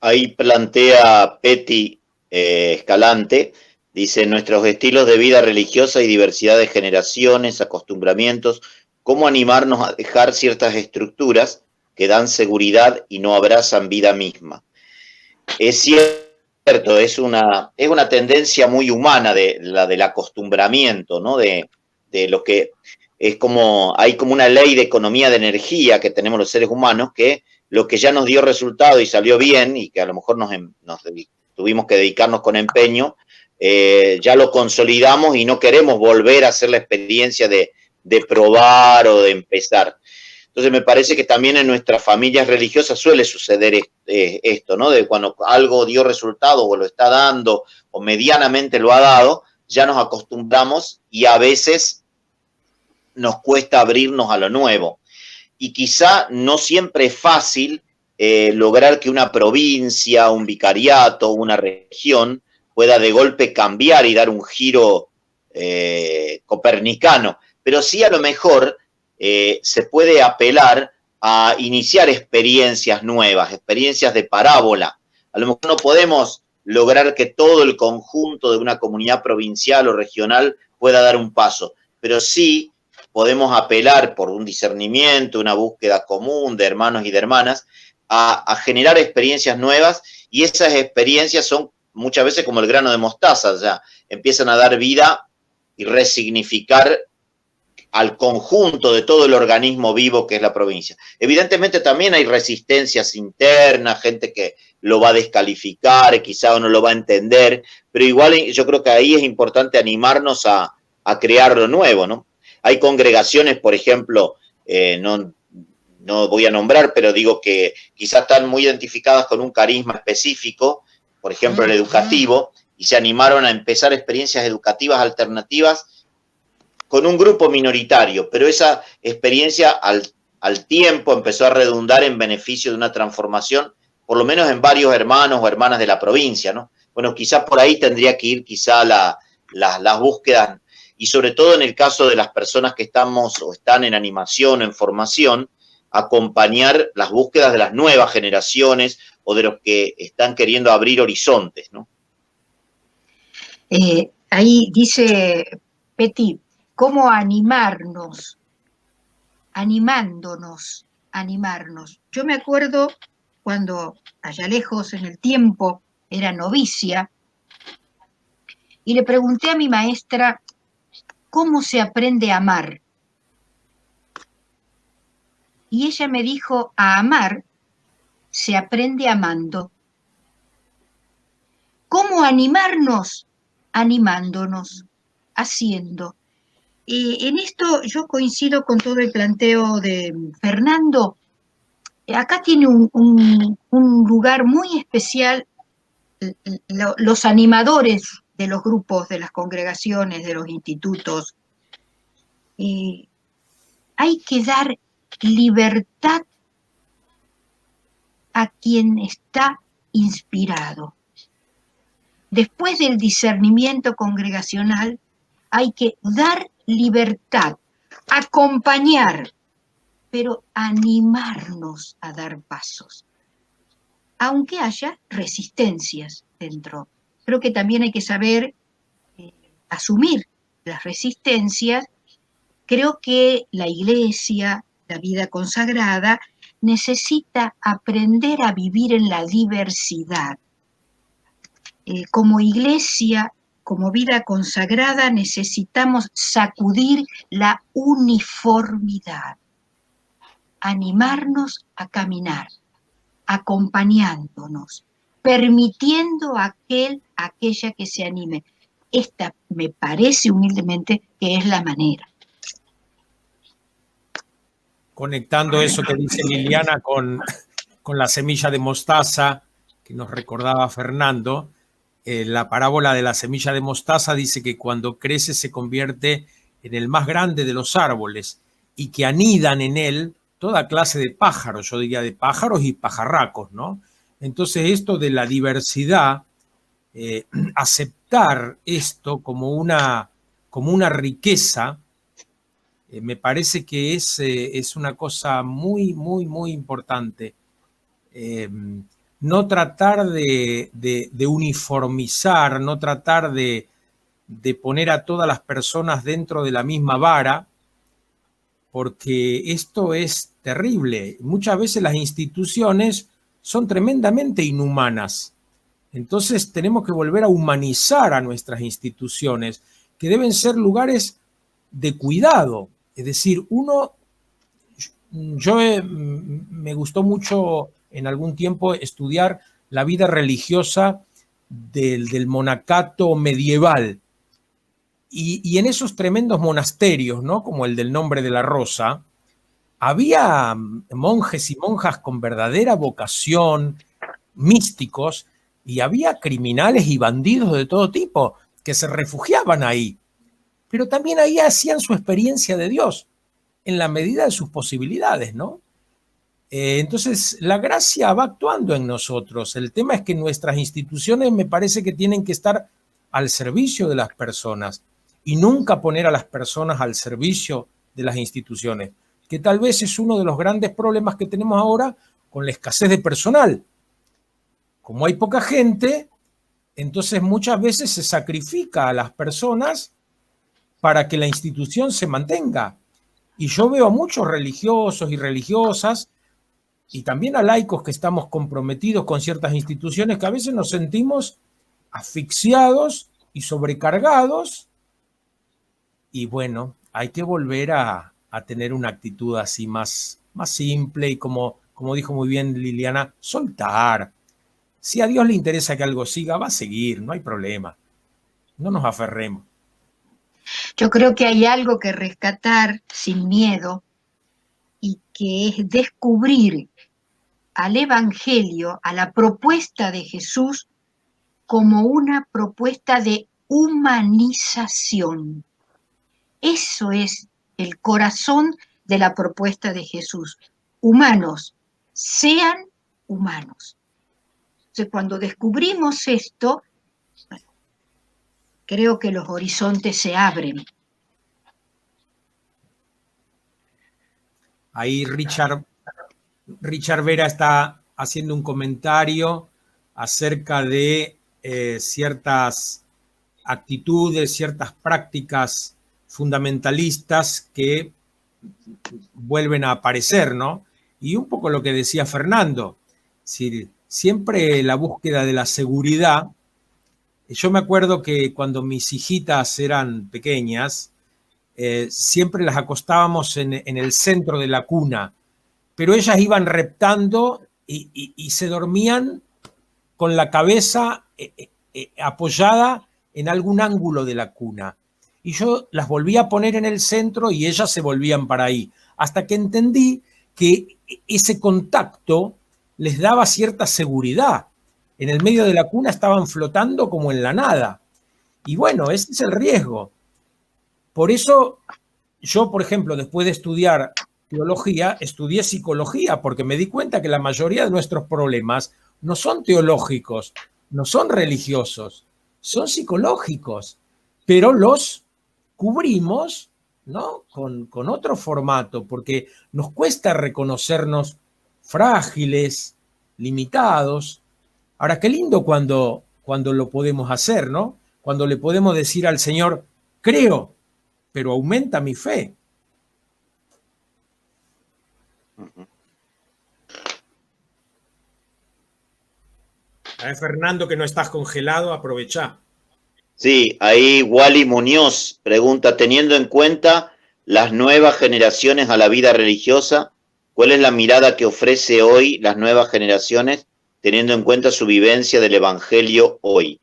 S5: Ahí plantea Petty Escalante, dice: nuestros estilos de vida religiosa y diversidad de generaciones, acostumbramientos, cómo animarnos a dejar ciertas estructuras que dan seguridad y no abrazan vida misma. Es cierto, es una tendencia muy humana la del acostumbramiento, ¿no? De lo que es como, hay como una ley de economía de energía que tenemos los seres humanos, que lo que ya nos dio resultado y salió bien, y que a lo mejor nos tuvimos que dedicarnos con empeño, ya lo consolidamos y no queremos volver a hacer la experiencia de probar o de empezar. Entonces me parece que también en nuestras familias religiosas suele suceder esto, ¿no? De cuando algo dio resultado o lo está dando o medianamente lo ha dado, ya nos acostumbramos y a veces nos cuesta abrirnos a lo nuevo. Y quizá no siempre es fácil lograr que una provincia, un vicariato, una región pueda de golpe cambiar y dar un giro copernicano. Pero sí a lo mejor se puede apelar a iniciar experiencias nuevas, experiencias de parábola. A lo mejor no podemos lograr que todo el conjunto de una comunidad provincial o regional pueda dar un paso, pero sí podemos apelar por un discernimiento, una búsqueda común de hermanos y de hermanas, a generar experiencias nuevas, y esas experiencias son muchas veces como el grano de mostaza, o sea, empiezan a dar vida y resignificar al conjunto de todo el organismo vivo que es la provincia. Evidentemente también hay resistencias internas, gente que lo va a descalificar, quizá no lo va a entender, pero igual yo creo que ahí es importante animarnos a crear lo nuevo, ¿no? Hay congregaciones, por ejemplo, no voy a nombrar, pero digo que quizás están muy identificadas con un carisma específico, por ejemplo el educativo, y se animaron a empezar experiencias educativas alternativas con un grupo minoritario, pero esa experiencia al tiempo empezó a redundar en beneficio de una transformación, por lo menos en varios hermanos o hermanas de la provincia, ¿no? Bueno, quizás por ahí tendría que ir quizá las búsquedas, y sobre todo en el caso de las personas que estamos o están en animación o en formación, acompañar las búsquedas de las nuevas generaciones o de los que están queriendo abrir horizontes, ¿no?
S2: Ahí dice Peti, ¿cómo animarnos? Animándonos. Yo me acuerdo cuando allá lejos en el tiempo era novicia y le pregunté a mi maestra cómo se aprende a amar. Y ella me dijo, a amar se aprende amando. ¿Cómo animarnos? Animándonos, haciendo. En esto yo coincido con todo el planteo de Fernando. Acá tiene un lugar muy especial los animadores de los grupos, de las congregaciones, de los institutos. Hay que dar libertad a quien está inspirado. Después del discernimiento congregacional, hay que dar libertad, acompañar, pero animarnos a dar pasos, aunque haya resistencias dentro. Creo que también hay que saber asumir las resistencias. Creo que la iglesia, la vida consagrada, necesita aprender a vivir en la diversidad. Como iglesia, como vida consagrada, necesitamos sacudir la uniformidad, animarnos a caminar, acompañándonos, permitiendo a aquella que se anime. Esta me parece humildemente que es la manera.
S1: Conectando eso que dice Liliana con la semilla de mostaza que nos recordaba Fernando, la parábola de la semilla de mostaza dice que cuando crece se convierte en el más grande de los árboles y que anidan en él toda clase de pájaros, yo diría de pájaros y pajarracos, ¿no? Entonces esto de la diversidad, aceptar esto como una riqueza, me parece que es una cosa muy, muy, muy importante. No tratar de uniformizar, no tratar de poner a todas las personas dentro de la misma vara, porque esto es terrible. Muchas veces las instituciones son tremendamente inhumanas. Entonces tenemos que volver a humanizar a nuestras instituciones, que deben ser lugares de cuidado. Es decir, me gustó mucho en algún tiempo estudiar la vida religiosa del monacato medieval. Y en esos tremendos monasterios, ¿no? Como el del Nombre de la Rosa, había monjes y monjas con verdadera vocación, místicos, y había criminales y bandidos de todo tipo que se refugiaban ahí. Pero también ahí hacían su experiencia de Dios, en la medida de sus posibilidades, ¿no? Entonces, la gracia va actuando en nosotros. El tema es que nuestras instituciones me parece que tienen que estar al servicio de las personas y nunca poner a las personas al servicio de las instituciones, que tal vez es uno de los grandes problemas que tenemos ahora con la escasez de personal. Como hay poca gente, entonces muchas veces se sacrifica a las personas para que la institución se mantenga. Y yo veo a muchos religiosos y religiosas y también a laicos que estamos comprometidos con ciertas instituciones que a veces nos sentimos asfixiados y sobrecargados. Y bueno, hay que volver a tener una actitud así más simple y como dijo muy bien Liliana, soltar. Si a Dios le interesa que algo siga, va a seguir, no hay problema. No nos aferremos.
S2: Yo creo que hay algo que rescatar sin miedo, y que es descubrir al Evangelio, a la propuesta de Jesús, como una propuesta de humanización. Eso es el corazón de la propuesta de Jesús. Humanos, sean humanos. Entonces, cuando descubrimos esto, creo que los horizontes se abren.
S1: Ahí Richard Vera está haciendo un comentario acerca de ciertas actitudes, ciertas prácticas fundamentalistas que vuelven a aparecer, ¿no? Y un poco lo que decía Fernando, si siempre la búsqueda de la seguridad. Yo me acuerdo que cuando mis hijitas eran pequeñas, siempre las acostábamos en el centro de la cuna, pero ellas iban reptando y se dormían con la cabeza apoyada en algún ángulo de la cuna. Y yo las volvía a poner en el centro y ellas se volvían para ahí, hasta que entendí que ese contacto les daba cierta seguridad. En el medio de la cuna estaban flotando como en la nada. Y bueno, ese es el riesgo. Por eso yo, por ejemplo, después de estudiar teología, estudié psicología, porque me di cuenta que la mayoría de nuestros problemas no son teológicos, no son religiosos, son psicológicos, pero los cubrimos, ¿no? con otro formato, porque nos cuesta reconocernos frágiles, limitados. Ahora, qué lindo cuando lo podemos hacer, ¿no? Cuando le podemos decir al Señor, creo, pero aumenta mi fe. A ver, Fernando, que no estás congelado, aprovecha.
S5: Sí, ahí Wally Muñoz pregunta, teniendo en cuenta las nuevas generaciones a la vida religiosa, ¿cuál es la mirada que ofrece hoy las nuevas generaciones teniendo en cuenta su vivencia del Evangelio hoy?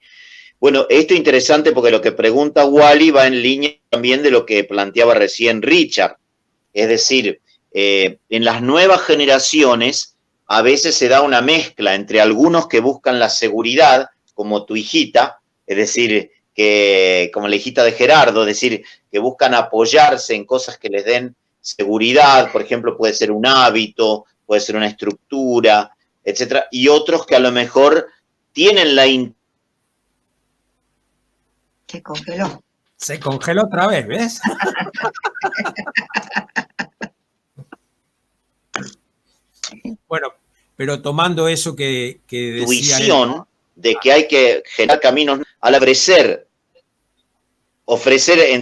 S5: Bueno, esto es interesante porque lo que pregunta Wally va en línea también de lo que planteaba recién Richard. Es decir, en las nuevas generaciones a veces se da una mezcla entre algunos que buscan la seguridad, como tu hijita, es decir, que como la hijita de Gerardo, es decir, que buscan apoyarse en cosas que les den seguridad, por ejemplo, puede ser un hábito, puede ser una estructura, etcétera, y otros que a lo mejor tienen la
S2: Se congeló.
S1: Se congeló otra vez, ¿ves? Bueno, pero tomando eso que decía
S5: intuición de que hay que generar caminos al ofrecer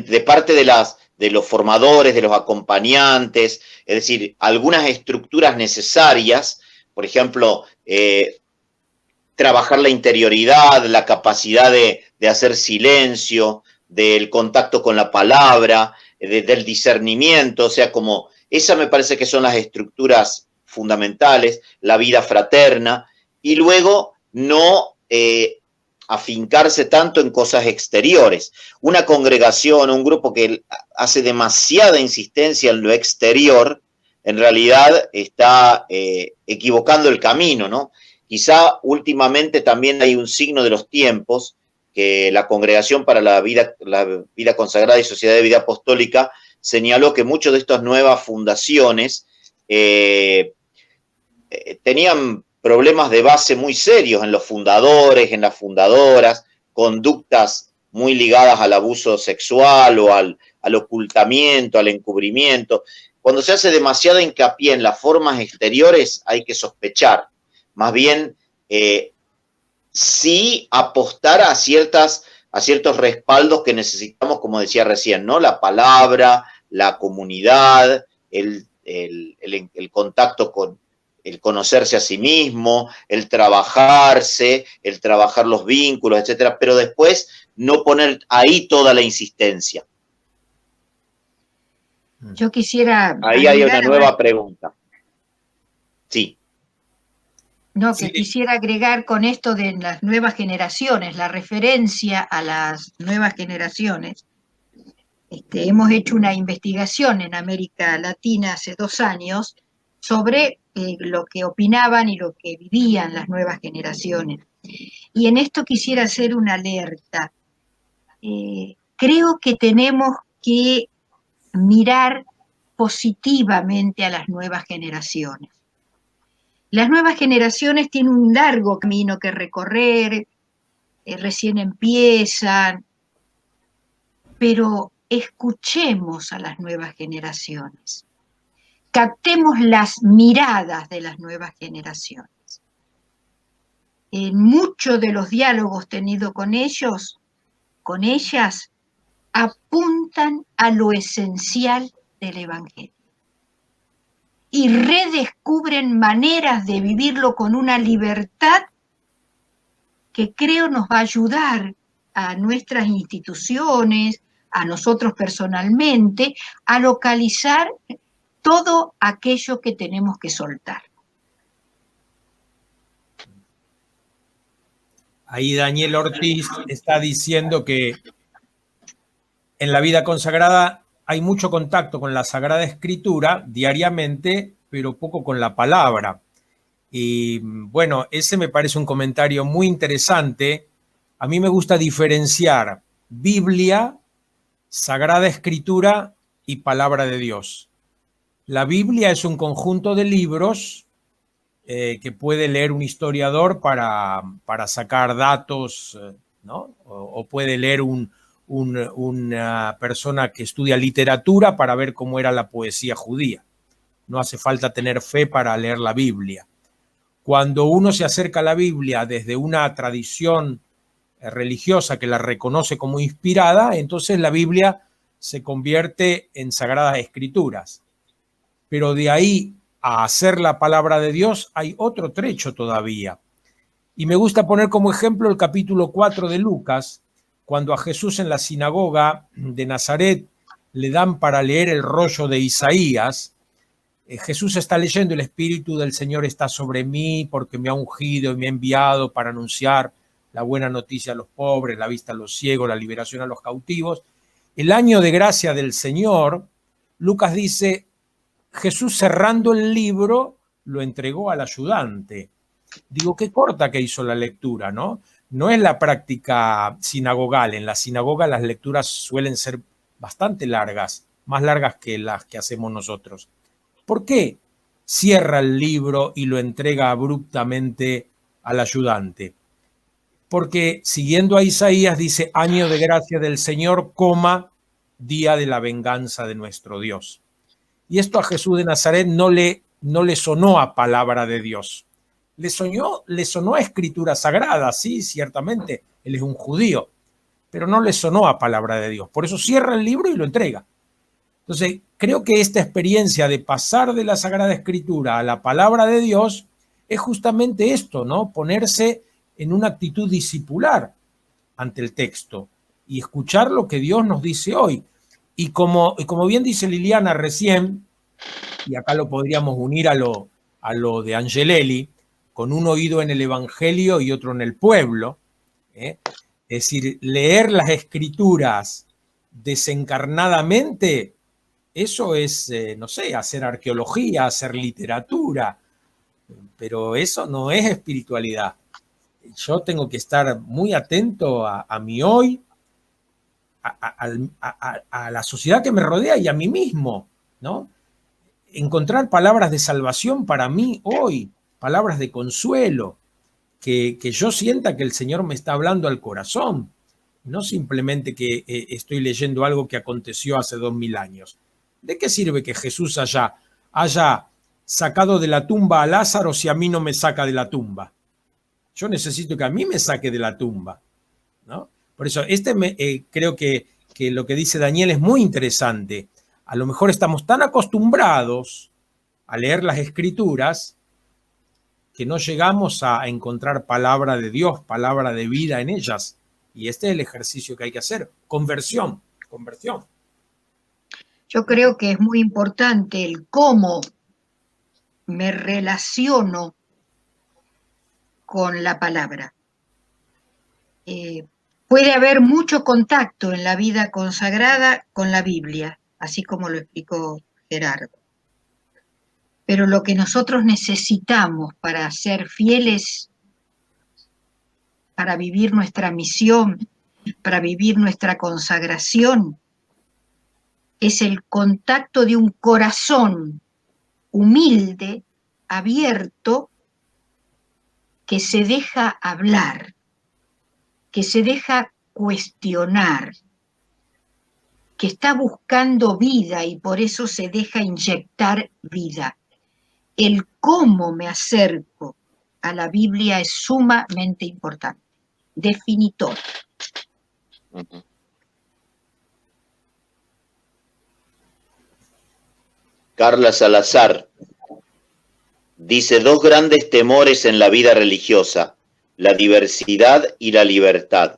S5: de parte de los formadores, de los acompañantes, es decir, algunas estructuras necesarias, por ejemplo, trabajar la interioridad, la capacidad de hacer silencio, del contacto con la palabra, del discernimiento, o sea, como esa me parece que son las estructuras fundamentales, la vida fraterna, y luego no afincarse tanto en cosas exteriores. Una congregación, un grupo que hace demasiada insistencia en lo exterior, en realidad está equivocando el camino, ¿no? Quizá últimamente también hay un signo de los tiempos, que la Congregación para la Vida Consagrada y Sociedad de Vida Apostólica señaló que muchas de estas nuevas fundaciones tenían problemas de base muy serios en los fundadores, en las fundadoras, conductas muy ligadas al abuso sexual o al ocultamiento, al encubrimiento. Cuando se hace demasiado hincapié en las formas exteriores, hay que sospechar. Más bien, sí apostar a ciertos respaldos que necesitamos, como decía recién, ¿no? La palabra, la comunidad, el contacto con el conocerse a sí mismo, el trabajar los vínculos, etcétera, pero después no poner ahí toda la insistencia.
S2: Yo quisiera...
S5: Ahí hay una nueva pregunta. Sí.
S2: No, que quisiera agregar con esto de las nuevas generaciones, la referencia a las nuevas generaciones, hemos hecho una investigación en América Latina hace 2 años sobre lo que opinaban y lo que vivían las nuevas generaciones. Y en esto quisiera hacer una alerta. Creo que tenemos que mirar positivamente a las nuevas generaciones. Las nuevas generaciones tienen un largo camino que recorrer, recién empiezan, pero escuchemos a las nuevas generaciones, captemos las miradas de las nuevas generaciones. En muchos de los diálogos tenidos con ellos, con ellas, apuntan a lo esencial del Evangelio y redescubren maneras de vivirlo con una libertad que creo nos va a ayudar a nuestras instituciones, a nosotros personalmente, a localizar todo aquello que tenemos que soltar.
S1: Ahí Daniel Ortiz está diciendo que en la vida consagrada hay mucho contacto con la Sagrada Escritura diariamente, pero poco con la palabra. Y bueno, ese me parece un comentario muy interesante. A mí me gusta diferenciar Biblia, Sagrada Escritura y Palabra de Dios. La Biblia es un conjunto de libros que puede leer un historiador para sacar datos, ¿no? O puede leer una persona que estudia literatura para ver cómo era la poesía judía. No hace falta tener fe para leer la Biblia. Cuando uno se acerca a la Biblia desde una tradición religiosa que la reconoce como inspirada, entonces la Biblia se convierte en Sagradas Escrituras. Pero de ahí a hacer la palabra de Dios hay otro trecho todavía. Y me gusta poner como ejemplo el capítulo 4 de Lucas, cuando a Jesús en la sinagoga de Nazaret le dan para leer el rollo de Isaías. Jesús está leyendo: el Espíritu del Señor está sobre mí porque me ha ungido y me ha enviado para anunciar la buena noticia a los pobres, la vista a los ciegos, la liberación a los cautivos. El año de gracia del Señor, Lucas dice, Jesús cerrando el libro lo entregó al ayudante. Digo, qué corta que hizo la lectura, ¿no? No es la práctica sinagogal. En la sinagoga las lecturas suelen ser bastante largas, más largas que las que hacemos nosotros. ¿Por qué cierra el libro y lo entrega abruptamente al ayudante? Porque siguiendo a Isaías dice, año de gracia del Señor, día de la venganza de nuestro Dios. Y esto a Jesús de Nazaret no le sonó a palabra de Dios. Le sonó a escritura sagrada, sí, ciertamente, él es un judío, pero no le sonó a palabra de Dios. Por eso cierra el libro y lo entrega. Entonces, creo que esta experiencia de pasar de la Sagrada Escritura a la palabra de Dios es justamente esto, ¿no? Ponerse en una actitud discipular ante el texto y escuchar lo que Dios nos dice hoy. Y como bien dice Liliana recién, y acá lo podríamos unir a lo de Angelelli, con un oído en el Evangelio y otro en el pueblo, es decir, leer las Escrituras desencarnadamente, eso es, no sé, hacer arqueología, hacer literatura, pero eso no es espiritualidad. Yo tengo que estar muy atento a mi hoy, a la sociedad que me rodea y a mí mismo, ¿no? Encontrar palabras de salvación para mí hoy, palabras de consuelo, que yo sienta que el Señor me está hablando al corazón, no simplemente que estoy leyendo algo que aconteció hace 2000 años. ¿De qué sirve que Jesús haya sacado de la tumba a Lázaro si a mí no me saca de la tumba? Yo necesito que a mí me saque de la tumba, ¿no? Por eso, creo que lo que dice Daniel es muy interesante. A lo mejor estamos tan acostumbrados a leer las Escrituras que no llegamos a encontrar palabra de Dios, palabra de vida en ellas. Y este es el ejercicio que hay que hacer. Conversión.
S2: Yo creo que es muy importante el cómo me relaciono con la palabra. Puede haber mucho contacto en la vida consagrada con la Biblia, así como lo explicó Gerardo. Pero lo que nosotros necesitamos para ser fieles, para vivir nuestra misión, para vivir nuestra consagración, es el contacto de un corazón humilde, abierto, que se deja hablar, que se deja cuestionar, que está buscando vida y por eso se deja inyectar vida. El cómo me acerco a la Biblia es sumamente importante, definitorio.
S5: Ujú. Carla Salazar dice: dos grandes temores en la vida religiosa, la diversidad y la libertad.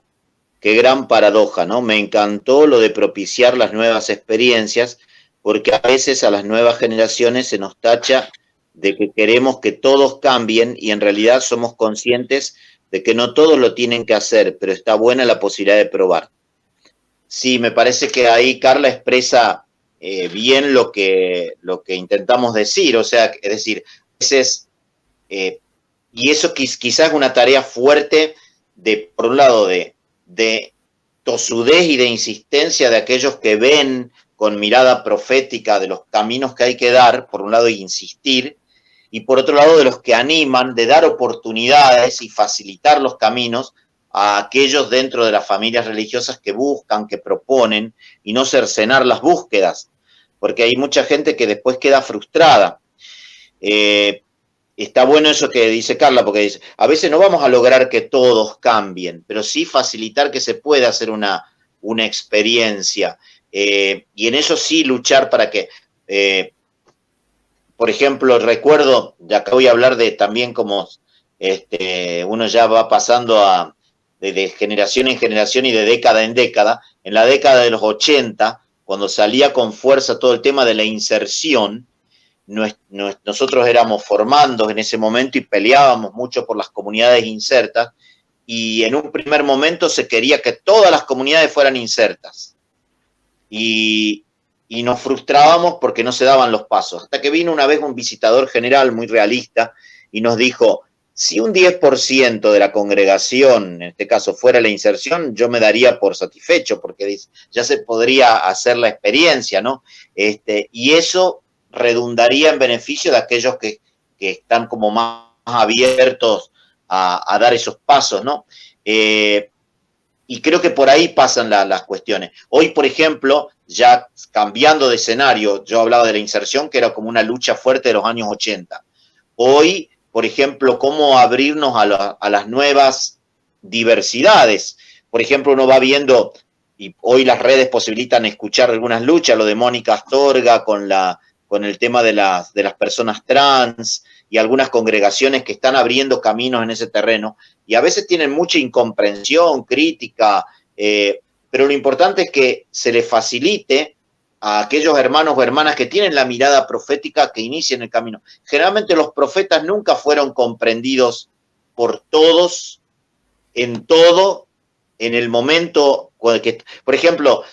S5: Qué gran paradoja, ¿no? Me encantó lo de propiciar las nuevas experiencias, porque a veces a las nuevas generaciones se nos tacha de que queremos que todos cambien y en realidad somos conscientes de que no todos lo tienen que hacer, pero está buena la posibilidad de probar. Sí, me parece que ahí Carla expresa bien lo que intentamos decir, o sea, es decir, a veces, y eso quizás es una tarea fuerte por un lado, de tosudez y de insistencia de aquellos que ven con mirada profética de los caminos que hay que dar, por un lado, insistir, y por otro lado, de los que animan, de dar oportunidades y facilitar los caminos a aquellos dentro de las familias religiosas que buscan, que proponen, y no cercenar las búsquedas, porque hay mucha gente que después queda frustrada. Está bueno eso que dice Carla, porque dice, a veces no vamos a lograr que todos cambien, pero sí facilitar que se pueda hacer una experiencia. Y en eso sí luchar para que, por ejemplo, recuerdo, de acá voy a hablar de también como uno ya va pasando de generación en generación y de década en década. En la década de los 80, cuando salía con fuerza todo el tema de la inserción, nosotros éramos formandos en ese momento y peleábamos mucho por las comunidades insertas, y en un primer momento se quería que todas las comunidades fueran insertas y nos frustrábamos porque no se daban los pasos, hasta que vino una vez un visitador general muy realista y nos dijo: si un 10% de la congregación, en este caso, fuera la inserción, yo me daría por satisfecho, porque ya se podría hacer la experiencia, ¿no? Y eso redundaría en beneficio de aquellos que están como más abiertos a dar esos pasos, ¿no? Y creo que por ahí pasan las cuestiones. Hoy, por ejemplo, ya cambiando de escenario, yo hablaba de la inserción, que era como una lucha fuerte de los años 80. Hoy, por ejemplo, cómo abrirnos a las nuevas diversidades. Por ejemplo, uno va viendo, y hoy las redes posibilitan escuchar algunas luchas, lo de Mónica Astorga con el tema de las personas trans, y algunas congregaciones que están abriendo caminos en ese terreno, y a veces tienen mucha incomprensión, crítica, pero lo importante es que se les facilite a aquellos hermanos o hermanas que tienen la mirada profética que inicien el camino. Generalmente los profetas nunca fueron comprendidos por todos, en todo, en el momento que, por ejemplo,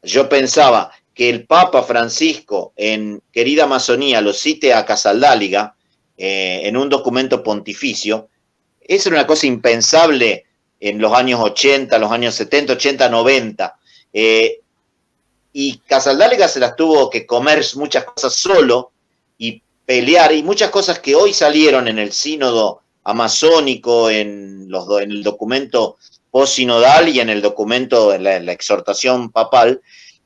S5: yo pensaba que el Papa Francisco en Querida Amazonía lo cite a Casaldáliga en un documento pontificio. Eso era una cosa impensable en los años 80, los años 70, 80, 90. Y Casaldáliga se las tuvo que comer muchas cosas solo y pelear, y muchas cosas que hoy salieron en el sínodo amazónico, en el documento post-sinodal y en el documento, en la exhortación papal,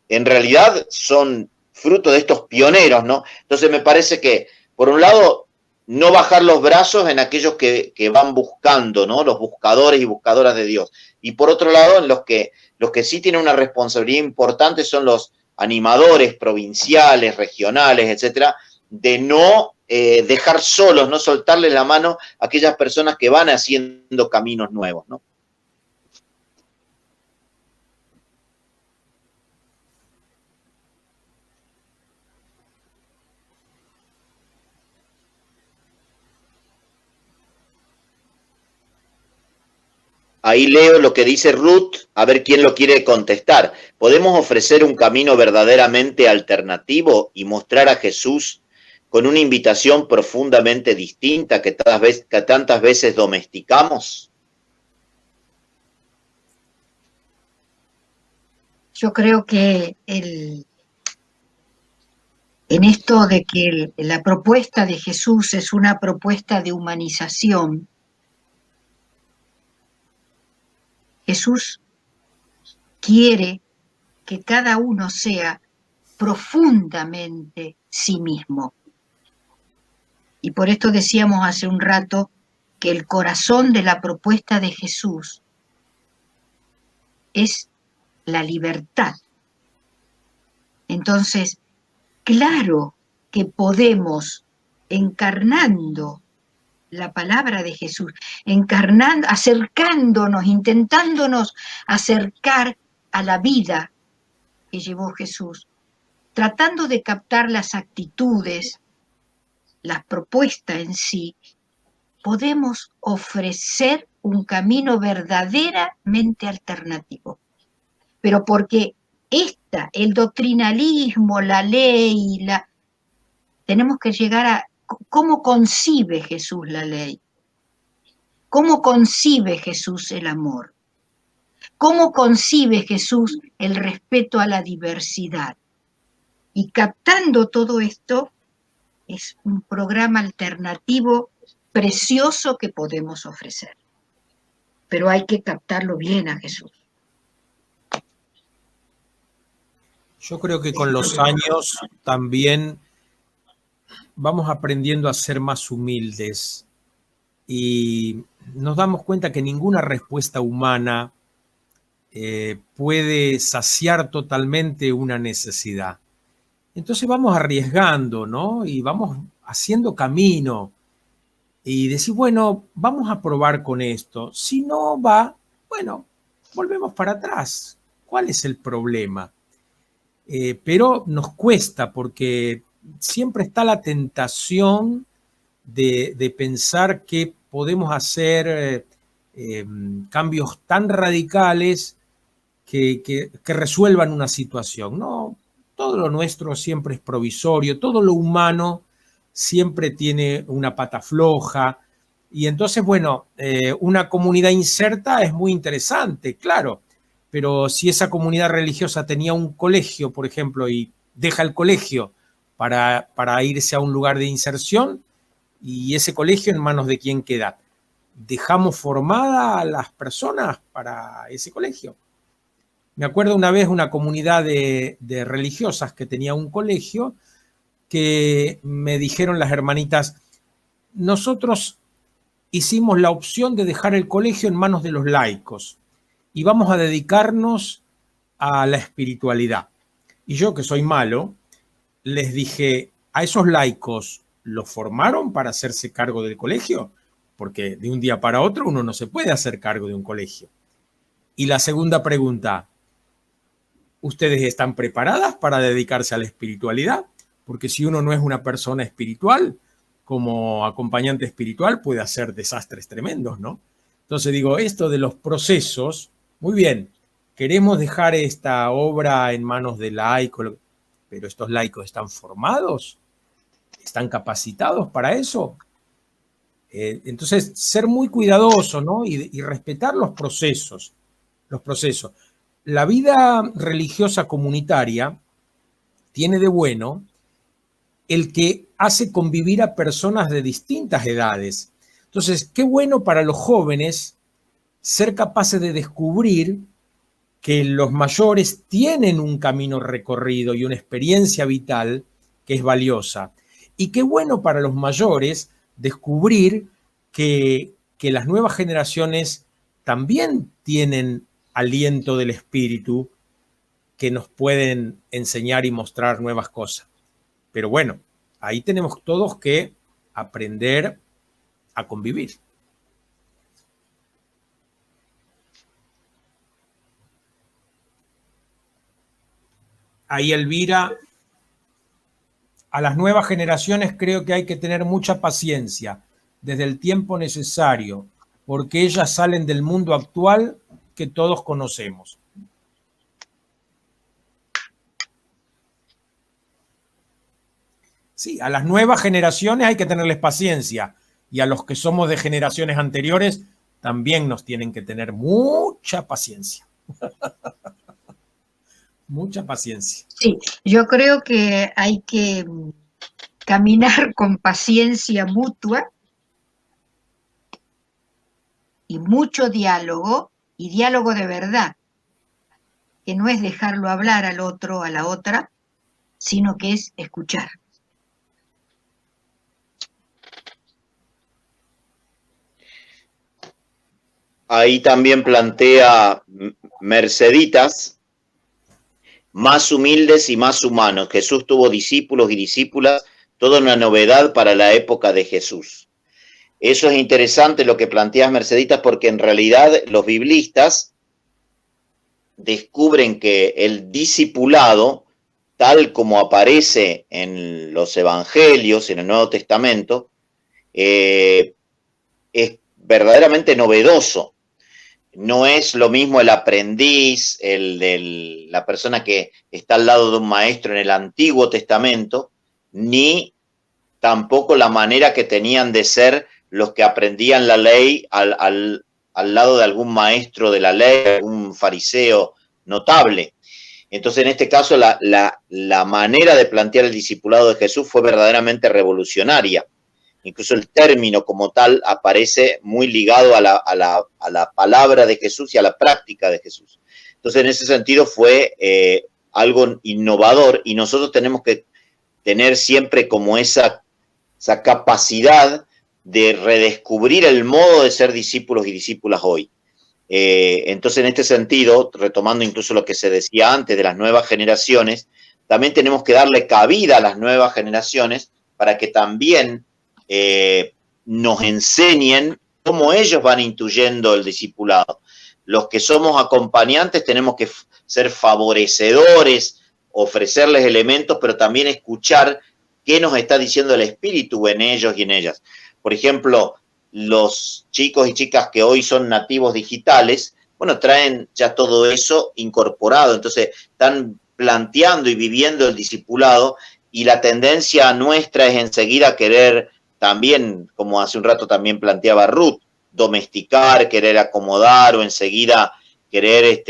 S5: en realidad son fruto de estos pioneros, ¿no? Entonces me parece que, por un lado, no bajar los brazos en aquellos que van buscando, ¿no? Los buscadores y buscadoras de Dios. Y por otro lado, en los que sí tienen una responsabilidad importante son los animadores provinciales, regionales, etcétera, de no dejar solos, no soltarle la mano a aquellas personas que van haciendo caminos nuevos, ¿no? ahí leo lo que dice Ruth, a ver quién lo quiere contestar. ¿Podemos ofrecer un camino verdaderamente alternativo y mostrar a Jesús con una invitación profundamente distinta que tantas veces domesticamos?
S2: Yo creo que en esto de que la propuesta de Jesús es una propuesta de humanización, Jesús quiere que cada uno sea profundamente sí mismo. Y por esto decíamos hace un rato que el corazón de la propuesta de Jesús es la libertad. Entonces, claro que podemos, encarnando la palabra de Jesús, encarnando, acercándonos, intentándonos acercar a la vida que llevó Jesús, tratando de captar las actitudes, las propuestas en sí, podemos ofrecer un camino verdaderamente alternativo. Pero porque el doctrinalismo, la ley, tenemos que llegar a cómo concibe Jesús la ley, cómo concibe Jesús el amor, cómo concibe Jesús el respeto a la diversidad. Y captando todo esto, es un programa alternativo precioso que podemos ofrecer. Pero hay que captarlo bien a Jesús.
S1: Yo creo que con los años también vamos aprendiendo a ser más humildes y nos damos cuenta que ninguna respuesta humana puede saciar totalmente una necesidad. Entonces vamos arriesgando, ¿no? Y vamos haciendo camino y decir, bueno, vamos a probar con esto. Si no va, bueno, volvemos para atrás. ¿Cuál es el problema? Pero nos cuesta porque siempre está la tentación de pensar que podemos hacer cambios tan radicales que resuelvan una situación. No, todo lo nuestro siempre es provisorio, todo lo humano siempre tiene una pata floja. Y entonces, bueno, una comunidad inserta es muy interesante, claro, pero si esa comunidad religiosa tenía un colegio, por ejemplo, y deja el colegio para irse a un lugar de inserción, y ese colegio en manos de quién queda, ¿dejamos formada a las personas para ese colegio? Me acuerdo una vez una comunidad de religiosas que tenía un colegio que me dijeron las hermanitas, nosotros hicimos la opción de dejar el colegio en manos de los laicos y vamos a dedicarnos a la espiritualidad. Y yo, que soy malo, les dije, ¿a esos laicos los formaron para hacerse cargo del colegio? Porque de un día para otro uno no se puede hacer cargo de un colegio. Y la segunda pregunta, ¿ustedes están preparadas para dedicarse a la espiritualidad? Porque si uno no es una persona espiritual, como acompañante espiritual puede hacer desastres tremendos, ¿no? Entonces digo, esto de los procesos, muy bien, queremos dejar esta obra en manos de laicos, pero ¿estos laicos están formados? ¿Están capacitados para eso? Entonces, ser muy cuidadoso, ¿no? Y respetar los procesos. La vida religiosa comunitaria tiene de bueno el que hace convivir a personas de distintas edades. Entonces, qué bueno para los jóvenes ser capaces de descubrir que los mayores tienen un camino recorrido y una experiencia vital que es valiosa. Y qué bueno para los mayores descubrir que las nuevas generaciones también tienen aliento del espíritu que nos pueden enseñar y mostrar nuevas cosas. Pero bueno, ahí tenemos todos que aprender a convivir. Ahí, Elvira, a las nuevas generaciones creo que hay que tener mucha paciencia, desde el tiempo necesario, porque ellas salen del mundo actual que todos conocemos. Sí, a las nuevas generaciones hay que tenerles paciencia, y a los que somos de generaciones anteriores también nos tienen que tener mucha paciencia. Mucha paciencia.
S2: Sí, yo creo que hay que caminar con paciencia mutua y mucho diálogo, y diálogo de verdad, que no es dejarlo hablar al otro, a la otra, sino que es escuchar.
S5: Ahí también plantea Merceditas, más humildes y más humanos. Jesús tuvo discípulos y discípulas, toda una novedad para la época de Jesús. Eso es interesante lo que planteas, Merceditas, porque en realidad los biblistas descubren que el discipulado, tal como aparece en los evangelios, en el Nuevo Testamento, es verdaderamente novedoso. No es lo mismo el aprendiz, la persona que está al lado de un maestro en el Antiguo Testamento, ni tampoco la manera que tenían de ser los que aprendían la ley al lado de algún maestro de la ley, algún fariseo notable. Entonces, en este caso, la manera de plantear el discipulado de Jesús fue verdaderamente revolucionaria. Incluso el término como tal aparece muy ligado a la palabra de Jesús y a la práctica de Jesús. Entonces, en ese sentido fue algo innovador, y nosotros tenemos que tener siempre como esa capacidad de redescubrir el modo de ser discípulos y discípulas hoy. Entonces, en este sentido, retomando incluso lo que se decía antes de las nuevas generaciones, también tenemos que darle cabida a las nuevas generaciones para que también nos enseñen cómo ellos van intuyendo el discipulado. Los que somos acompañantes tenemos que ser favorecedores, ofrecerles elementos, pero también escuchar qué nos está diciendo el Espíritu en ellos y en ellas. Por ejemplo, los chicos y chicas que hoy son nativos digitales, bueno, traen ya todo eso incorporado, entonces están planteando y viviendo el discipulado, y la tendencia nuestra es enseguida querer también, como hace un rato también planteaba Ruth, domesticar, querer acomodar, o enseguida querer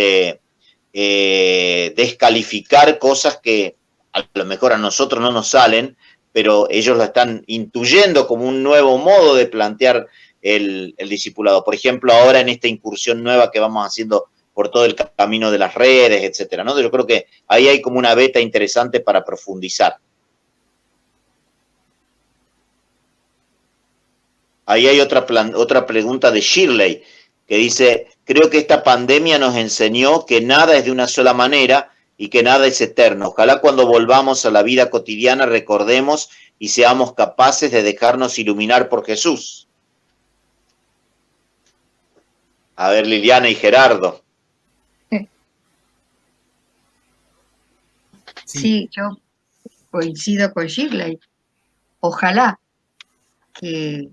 S5: descalificar cosas que a lo mejor a nosotros no nos salen, pero ellos lo están intuyendo como un nuevo modo de plantear el discipulado. Por ejemplo, ahora en esta incursión nueva que vamos haciendo por todo el camino de las redes, etcétera, ¿no? Yo creo que ahí hay como una beta interesante para profundizar. Ahí hay otra pregunta de Shirley, que dice: creo que esta pandemia nos enseñó que nada es de una sola manera y que nada es eterno. Ojalá cuando volvamos a la vida cotidiana recordemos y seamos capaces de dejarnos iluminar por Jesús. A ver, Liliana y Gerardo.
S2: Sí, yo coincido con Shirley. Ojalá que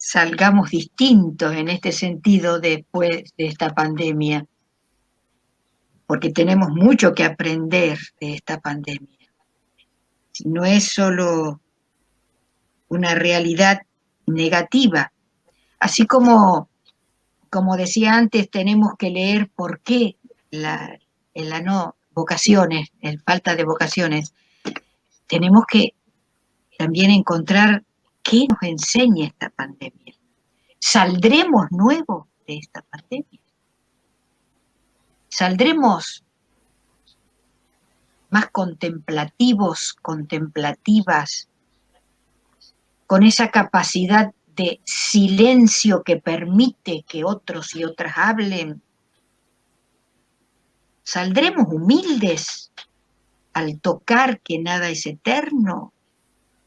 S2: salgamos distintos en este sentido después de esta pandemia, porque tenemos mucho que aprender de esta pandemia. No es solo una realidad negativa, así como decía antes, tenemos que leer por qué en la no vocaciones, en falta de vocaciones, tenemos que también encontrar qué nos enseña esta pandemia. ¿Saldremos nuevos de esta pandemia? ¿Saldremos más contemplativos, contemplativas, con esa capacidad de silencio que permite que otros y otras hablen? ¿Saldremos humildes al tocar que nada es eterno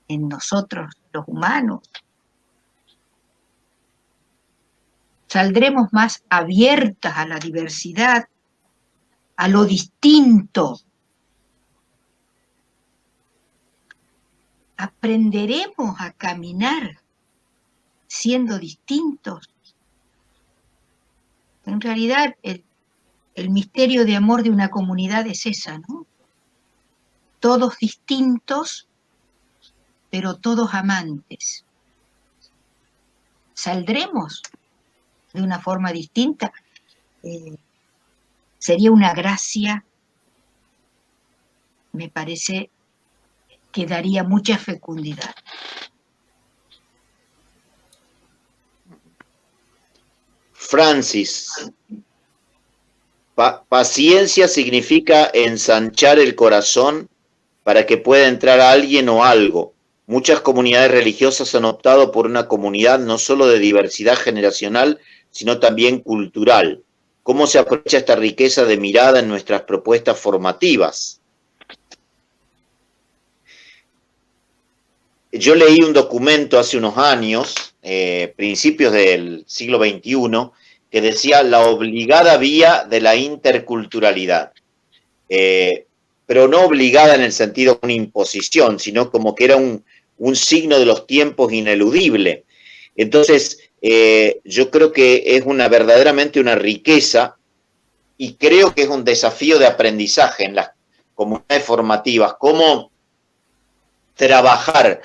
S2: en nosotros, los humanos? ¿Saldremos más abiertas a la diversidad, a lo distinto? ¿Aprenderemos a caminar siendo distintos? En realidad, el misterio de amor de una comunidad es esa, ¿no? Todos distintos, pero todos amantes. ¿Saldremos de una forma distinta? Sería una gracia, me parece, que daría mucha fecundidad.
S5: Francis, paciencia significa ensanchar el corazón para que pueda entrar alguien o algo. Muchas comunidades religiosas han optado por una comunidad no solo de diversidad generacional, sino también cultural. ¿Cómo se aprovecha esta riqueza de mirada en nuestras propuestas formativas? Yo leí un documento hace unos años, principios del siglo XXI, que decía la obligada vía de la interculturalidad. Pero no obligada en el sentido de una imposición, sino como que era un signo de los tiempos ineludible. Entonces, yo creo que es verdaderamente una riqueza y creo que es un desafío de aprendizaje en las comunidades formativas, cómo trabajar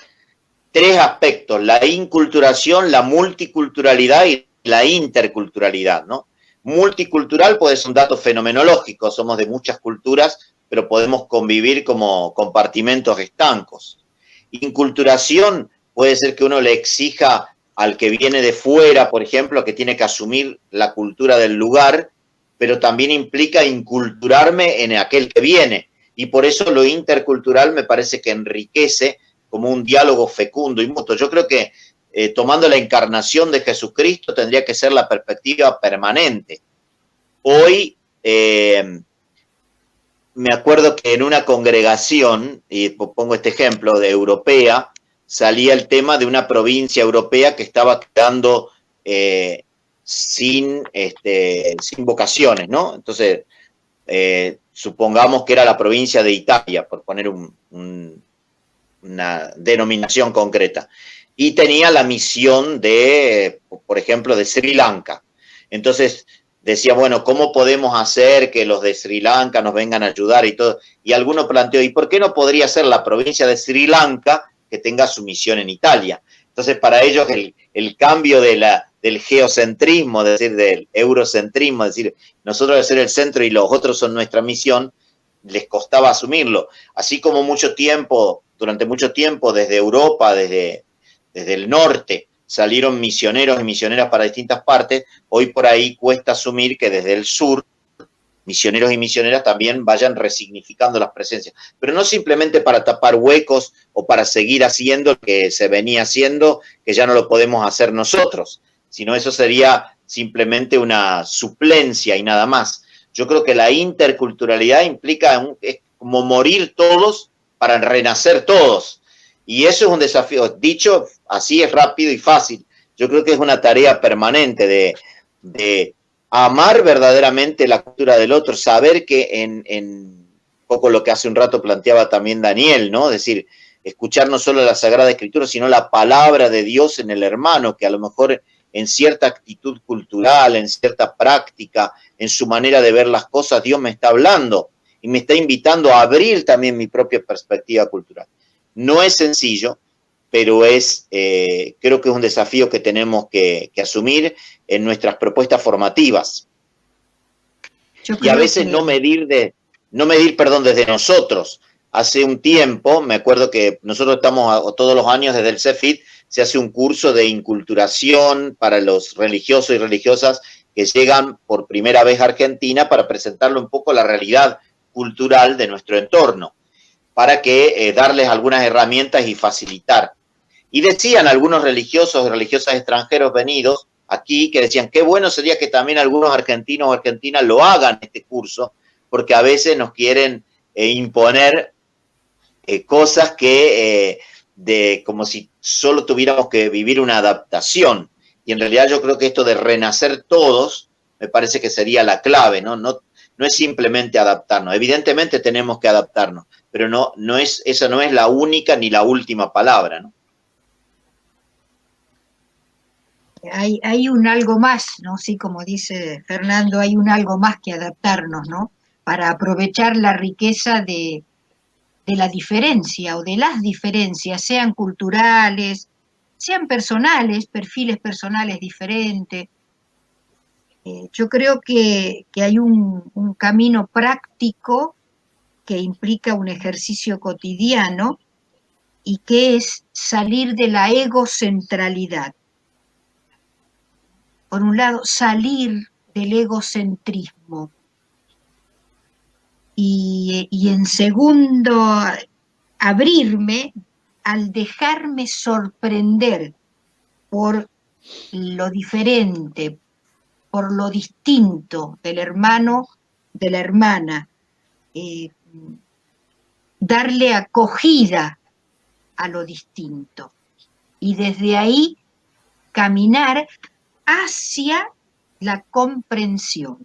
S5: tres aspectos: la inculturación, la multiculturalidad y la interculturalidad, ¿no? Multicultural puede ser un dato fenomenológico, somos de muchas culturas, pero podemos convivir como compartimentos estancos. Inculturación puede ser que uno le exija al que viene de fuera, por ejemplo, que tiene que asumir la cultura del lugar, pero también implica inculturarme en aquel que viene. Y por eso lo intercultural me parece que enriquece como un diálogo fecundo y mutuo. Yo creo que tomando la encarnación de Jesucristo tendría que ser la perspectiva permanente. Hoy me acuerdo que en una congregación, y pongo este ejemplo, de europea, salía el tema de una provincia europea que estaba quedando sin vocaciones, ¿no? Entonces, supongamos que era la provincia de Italia, por poner una denominación concreta, y tenía la misión de, por ejemplo, de Sri Lanka. Entonces decía, bueno, ¿cómo podemos hacer que los de Sri Lanka nos vengan a ayudar y todo? Y alguno planteó, ¿y por qué no podría ser la provincia de Sri Lanka que tenga su misión en Italia? Entonces, para ellos el cambio del geocentrismo, es decir, del eurocentrismo, es decir, nosotros debemos ser el centro y los otros son nuestra misión, les costaba asumirlo. Así como durante mucho tiempo, desde Europa, desde el norte, salieron misioneros y misioneras para distintas partes, hoy por ahí cuesta asumir que desde el sur, misioneros y misioneras también vayan resignificando las presencias. Pero no simplemente para tapar huecos o para seguir haciendo lo que se venía haciendo, que ya no lo podemos hacer nosotros, sino eso sería simplemente una suplencia y nada más. Yo creo que la interculturalidad implica es como morir todos para renacer todos. Y eso es un desafío. Dicho así es rápido y fácil. Yo creo que es una tarea permanente de amar verdaderamente la cultura del otro, saber que en poco lo que hace un rato planteaba también Daniel, ¿no? Es decir, escuchar no solo la Sagrada Escritura, sino la palabra de Dios en el hermano, que a lo mejor en cierta actitud cultural, en cierta práctica, en su manera de ver las cosas, Dios me está hablando y me está invitando a abrir también mi propia perspectiva cultural. No es sencillo, pero creo que es un desafío que tenemos que asumir en nuestras propuestas formativas. Y a veces no medir desde nosotros. Hace un tiempo, me acuerdo que nosotros estamos todos los años desde el CEFIT, se hace un curso de inculturación para los religiosos y religiosas que llegan por primera vez a Argentina para presentarle un poco la realidad cultural de nuestro entorno, para que darles algunas herramientas y facilitar. Y decían algunos religiosos y religiosas extranjeros venidos aquí, que decían, qué bueno sería que también algunos argentinos o argentinas lo hagan este curso, porque a veces nos quieren imponer cosas que como si solo tuviéramos que vivir una adaptación. Y en realidad yo creo que esto de renacer todos, me parece que sería la clave, ¿no? No es simplemente adaptarnos. Evidentemente tenemos que adaptarnos, pero esa no es la única ni la última palabra, ¿no?
S2: hay un algo más, ¿no? Sí, como dice Fernando, hay un algo más que adaptarnos, ¿no? Para aprovechar la riqueza de la diferencia o de las diferencias, sean culturales, sean personales, perfiles personales diferentes. Yo creo que hay un camino práctico que implica un ejercicio cotidiano y que es salir de la egocentralidad. Por un lado, salir del egocentrismo y en segundo, abrirme al dejarme sorprender por lo diferente, por lo distinto del hermano, de la hermana, darle acogida a lo distinto y desde ahí caminar hacia la comprensión.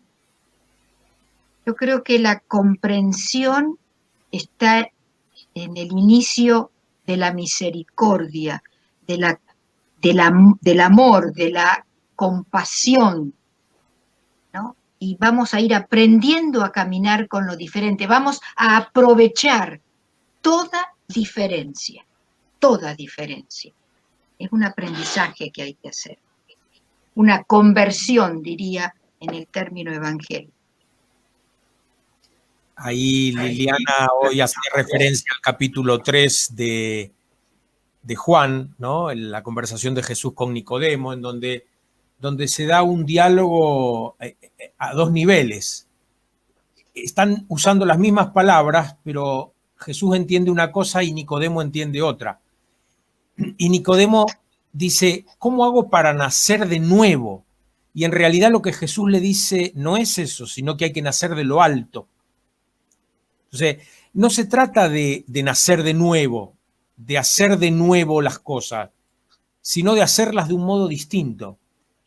S2: Yo creo que la comprensión está en el inicio de la misericordia, del amor, de la compasión, ¿no? Y vamos a ir aprendiendo a caminar con lo diferente, vamos a aprovechar toda diferencia, toda diferencia. Es un aprendizaje que hay que hacer, una conversión, diría, en el término evangélico.
S1: Ahí Liliana hoy hace referencia al capítulo 3 de Juan, ¿no? En la conversación de Jesús con Nicodemo, en donde se da un diálogo a dos niveles. Están usando las mismas palabras, pero Jesús entiende una cosa y Nicodemo entiende otra. Y Nicodemo dice, ¿cómo hago para nacer de nuevo? Y en realidad lo que Jesús le dice no es eso, sino que hay que nacer de lo alto. Entonces, no se trata de nacer de nuevo, de hacer de nuevo las cosas, sino de hacerlas de un modo distinto.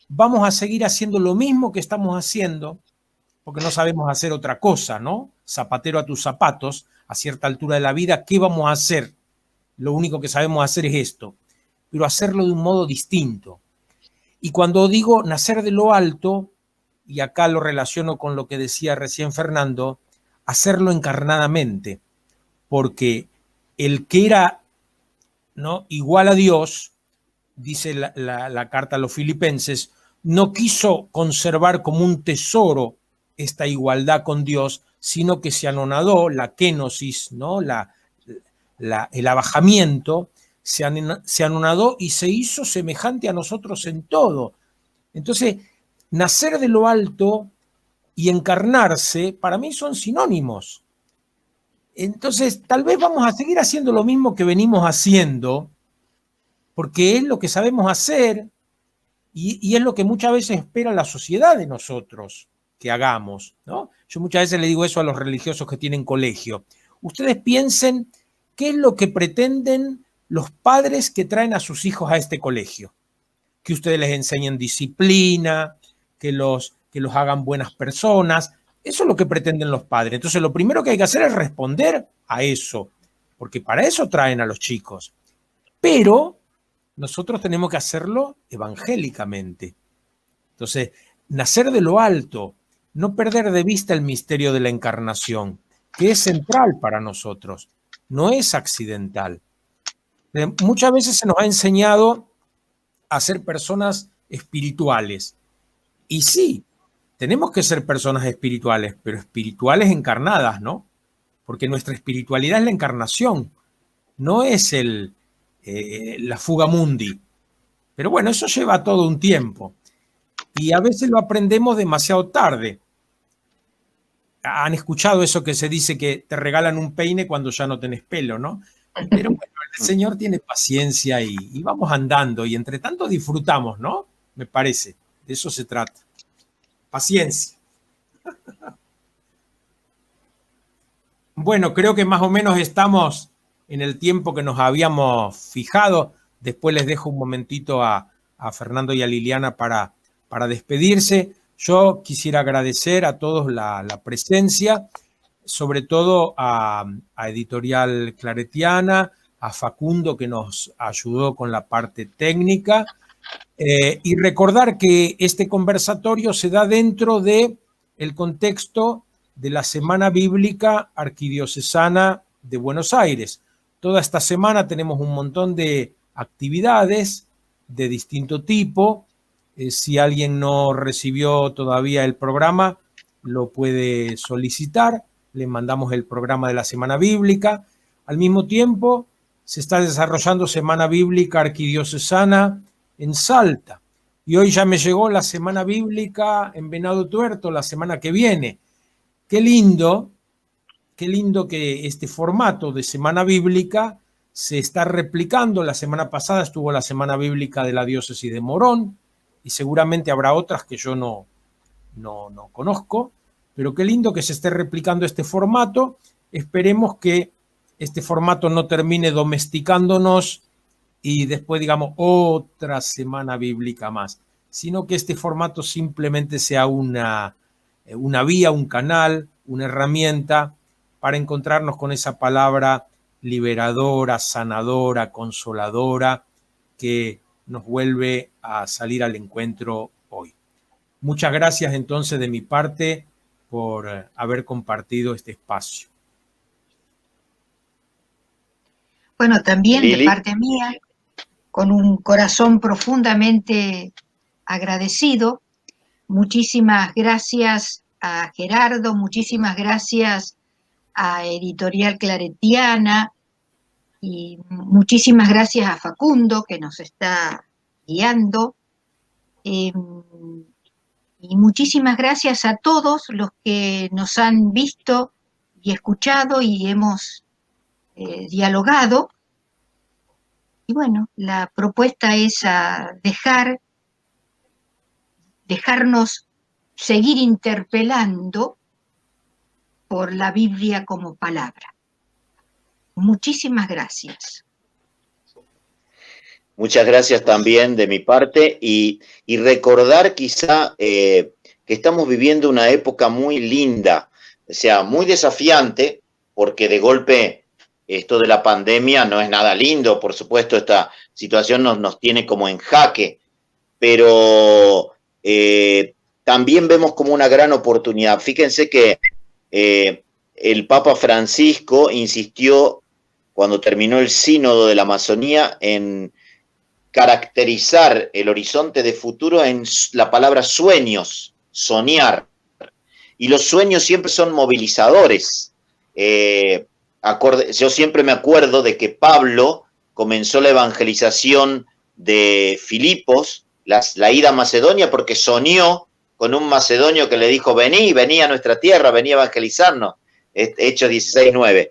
S1: Vamos a seguir haciendo lo mismo que estamos haciendo, porque no sabemos hacer otra cosa, ¿no? Zapatero a tus zapatos, a cierta altura de la vida, ¿qué vamos a hacer? Lo único que sabemos hacer es esto, pero hacerlo de un modo distinto. Y cuando digo nacer de lo alto, y acá lo relaciono con lo que decía recién Fernando, hacerlo encarnadamente, porque el que era, ¿no?, igual a Dios, dice la carta a los Filipenses, no quiso conservar como un tesoro esta igualdad con Dios, sino que se anonadó, la kenosis, ¿no?, el abajamiento, se anonadó y se hizo semejante a nosotros en todo. Entonces, nacer de lo alto y encarnarse, para mí son sinónimos. Entonces, tal vez vamos a seguir haciendo lo mismo que venimos haciendo, porque es lo que sabemos hacer y es lo que muchas veces espera la sociedad de nosotros que hagamos, ¿no? Yo muchas veces le digo eso a los religiosos que tienen colegio. Ustedes piensen qué es lo que pretenden los padres que traen a sus hijos a este colegio. Que ustedes les enseñen disciplina, que los hagan buenas personas. Eso es lo que pretenden los padres. Entonces, lo primero que hay que hacer es responder a eso, porque para eso traen a los chicos. Pero nosotros tenemos que hacerlo evangélicamente. Entonces, nacer de lo alto, no perder de vista el misterio de la encarnación, que es central para nosotros, no es accidental. Muchas veces se nos ha enseñado a ser personas espirituales. Y sí, tenemos que ser personas espirituales, pero espirituales encarnadas, ¿no? Porque nuestra espiritualidad es la encarnación, no es la fuga mundi. Pero bueno, eso lleva todo un tiempo. Y a veces lo aprendemos demasiado tarde. Han escuchado eso que se dice que te regalan un peine cuando ya no tenés pelo, ¿no? Pero bueno, el Señor tiene paciencia y vamos andando y entre tanto disfrutamos, ¿no? Me parece, de eso se trata. Paciencia. Bueno, creo que más o menos estamos en el tiempo que nos habíamos fijado. Después les dejo un momentito a Fernando y a Liliana para despedirse. Yo quisiera agradecer a todos la presencia, sobre todo a Editorial Claretiana, a Facundo que nos ayudó con la parte técnica Y recordar que este conversatorio se da dentro del contexto de la Semana Bíblica Arquidiocesana de Buenos Aires. Toda esta semana tenemos un montón de actividades de distinto tipo. Si alguien no recibió todavía el programa, lo puede solicitar. Le mandamos el programa de la Semana Bíblica. Al mismo tiempo, se está desarrollando Semana Bíblica Arquidiocesana en Salta. Y hoy ya me llegó la Semana Bíblica en Venado Tuerto, la semana que viene. Qué lindo que este formato de Semana Bíblica se está replicando. La semana pasada estuvo la Semana Bíblica de la Diócesis de Morón y seguramente habrá otras que yo no conozco, pero qué lindo que se esté replicando este formato. Esperemos que este formato no termine domesticándonos y después digamos otra semana bíblica más, sino que este formato simplemente sea una vía, un canal, una herramienta para encontrarnos con esa palabra liberadora, sanadora, consoladora, que nos vuelve a salir al encuentro hoy. Muchas gracias entonces de mi parte por haber compartido este espacio.
S2: Bueno, también
S5: Lili.
S2: de parte mía, con un corazón profundamente agradecido, muchísimas gracias a Gerardo, muchísimas gracias a Editorial Claretiana y muchísimas gracias a Facundo que nos está guiando. Y muchísimas gracias a todos los que nos han visto y escuchado y hemos dialogado. Y bueno, la propuesta es a dejarnos seguir interpelando por la Biblia como palabra. Muchísimas gracias.
S5: Muchas gracias también de mi parte y recordar quizá que estamos viviendo una época muy linda, o sea, muy desafiante, porque de golpe esto de la pandemia no es nada lindo, por supuesto esta situación nos tiene como en jaque, pero también vemos como una gran oportunidad. Fíjense que el Papa Francisco insistió cuando terminó el sínodo de la Amazonía en caracterizar el horizonte de futuro en la palabra sueños, soñar. Y los sueños siempre son movilizadores. Yo siempre me acuerdo de que Pablo comenzó la evangelización de Filipos, la ida a Macedonia, porque soñó con un macedonio que le dijo, vení a nuestra tierra, vení a evangelizarnos. Hechos 16:9.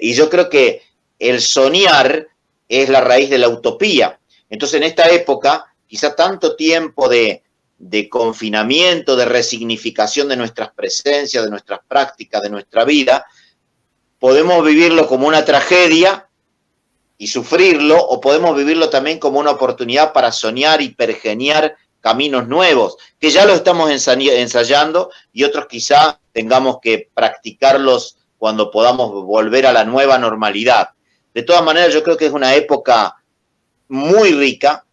S5: Y yo creo que el soñar es la raíz de la utopía. Entonces, en esta época, quizá tanto tiempo de confinamiento, de resignificación de nuestras presencias, de nuestras prácticas, de nuestra vida, podemos vivirlo como una tragedia y sufrirlo, o podemos vivirlo también como una oportunidad para soñar y pergeniar caminos nuevos, que ya lo estamos ensayando y otros quizá tengamos que practicarlos cuando podamos volver a la nueva normalidad. De todas maneras, yo creo que es una época muy rica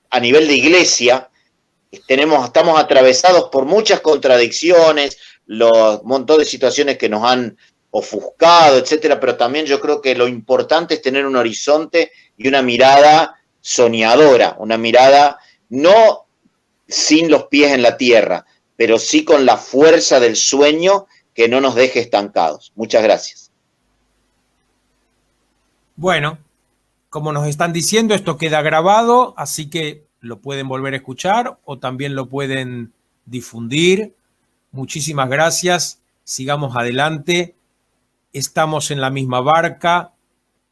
S5: a nivel de iglesia. Estamos atravesados por muchas contradicciones, un montón de situaciones que nos han ofuscado, etcétera, pero también yo creo que lo importante es tener un horizonte y una mirada soñadora, una mirada no sin los pies en la tierra, pero sí con la fuerza del sueño que no nos deje estancados. Muchas gracias.
S1: Bueno, como nos están diciendo, esto queda grabado, así que lo pueden volver a escuchar o también lo pueden difundir. Muchísimas gracias. Sigamos adelante. Estamos en la misma barca,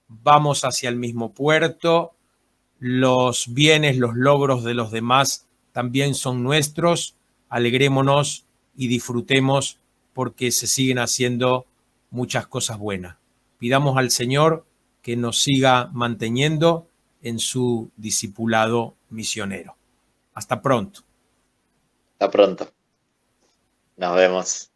S1: vamos hacia el mismo puerto. Los bienes, los logros de los demás también son nuestros. Alegrémonos y disfrutemos porque se siguen haciendo muchas cosas buenas. Pidamos al Señor que nos siga manteniendo en su discipulado misionero. Hasta pronto.
S5: Hasta pronto. Nos vemos.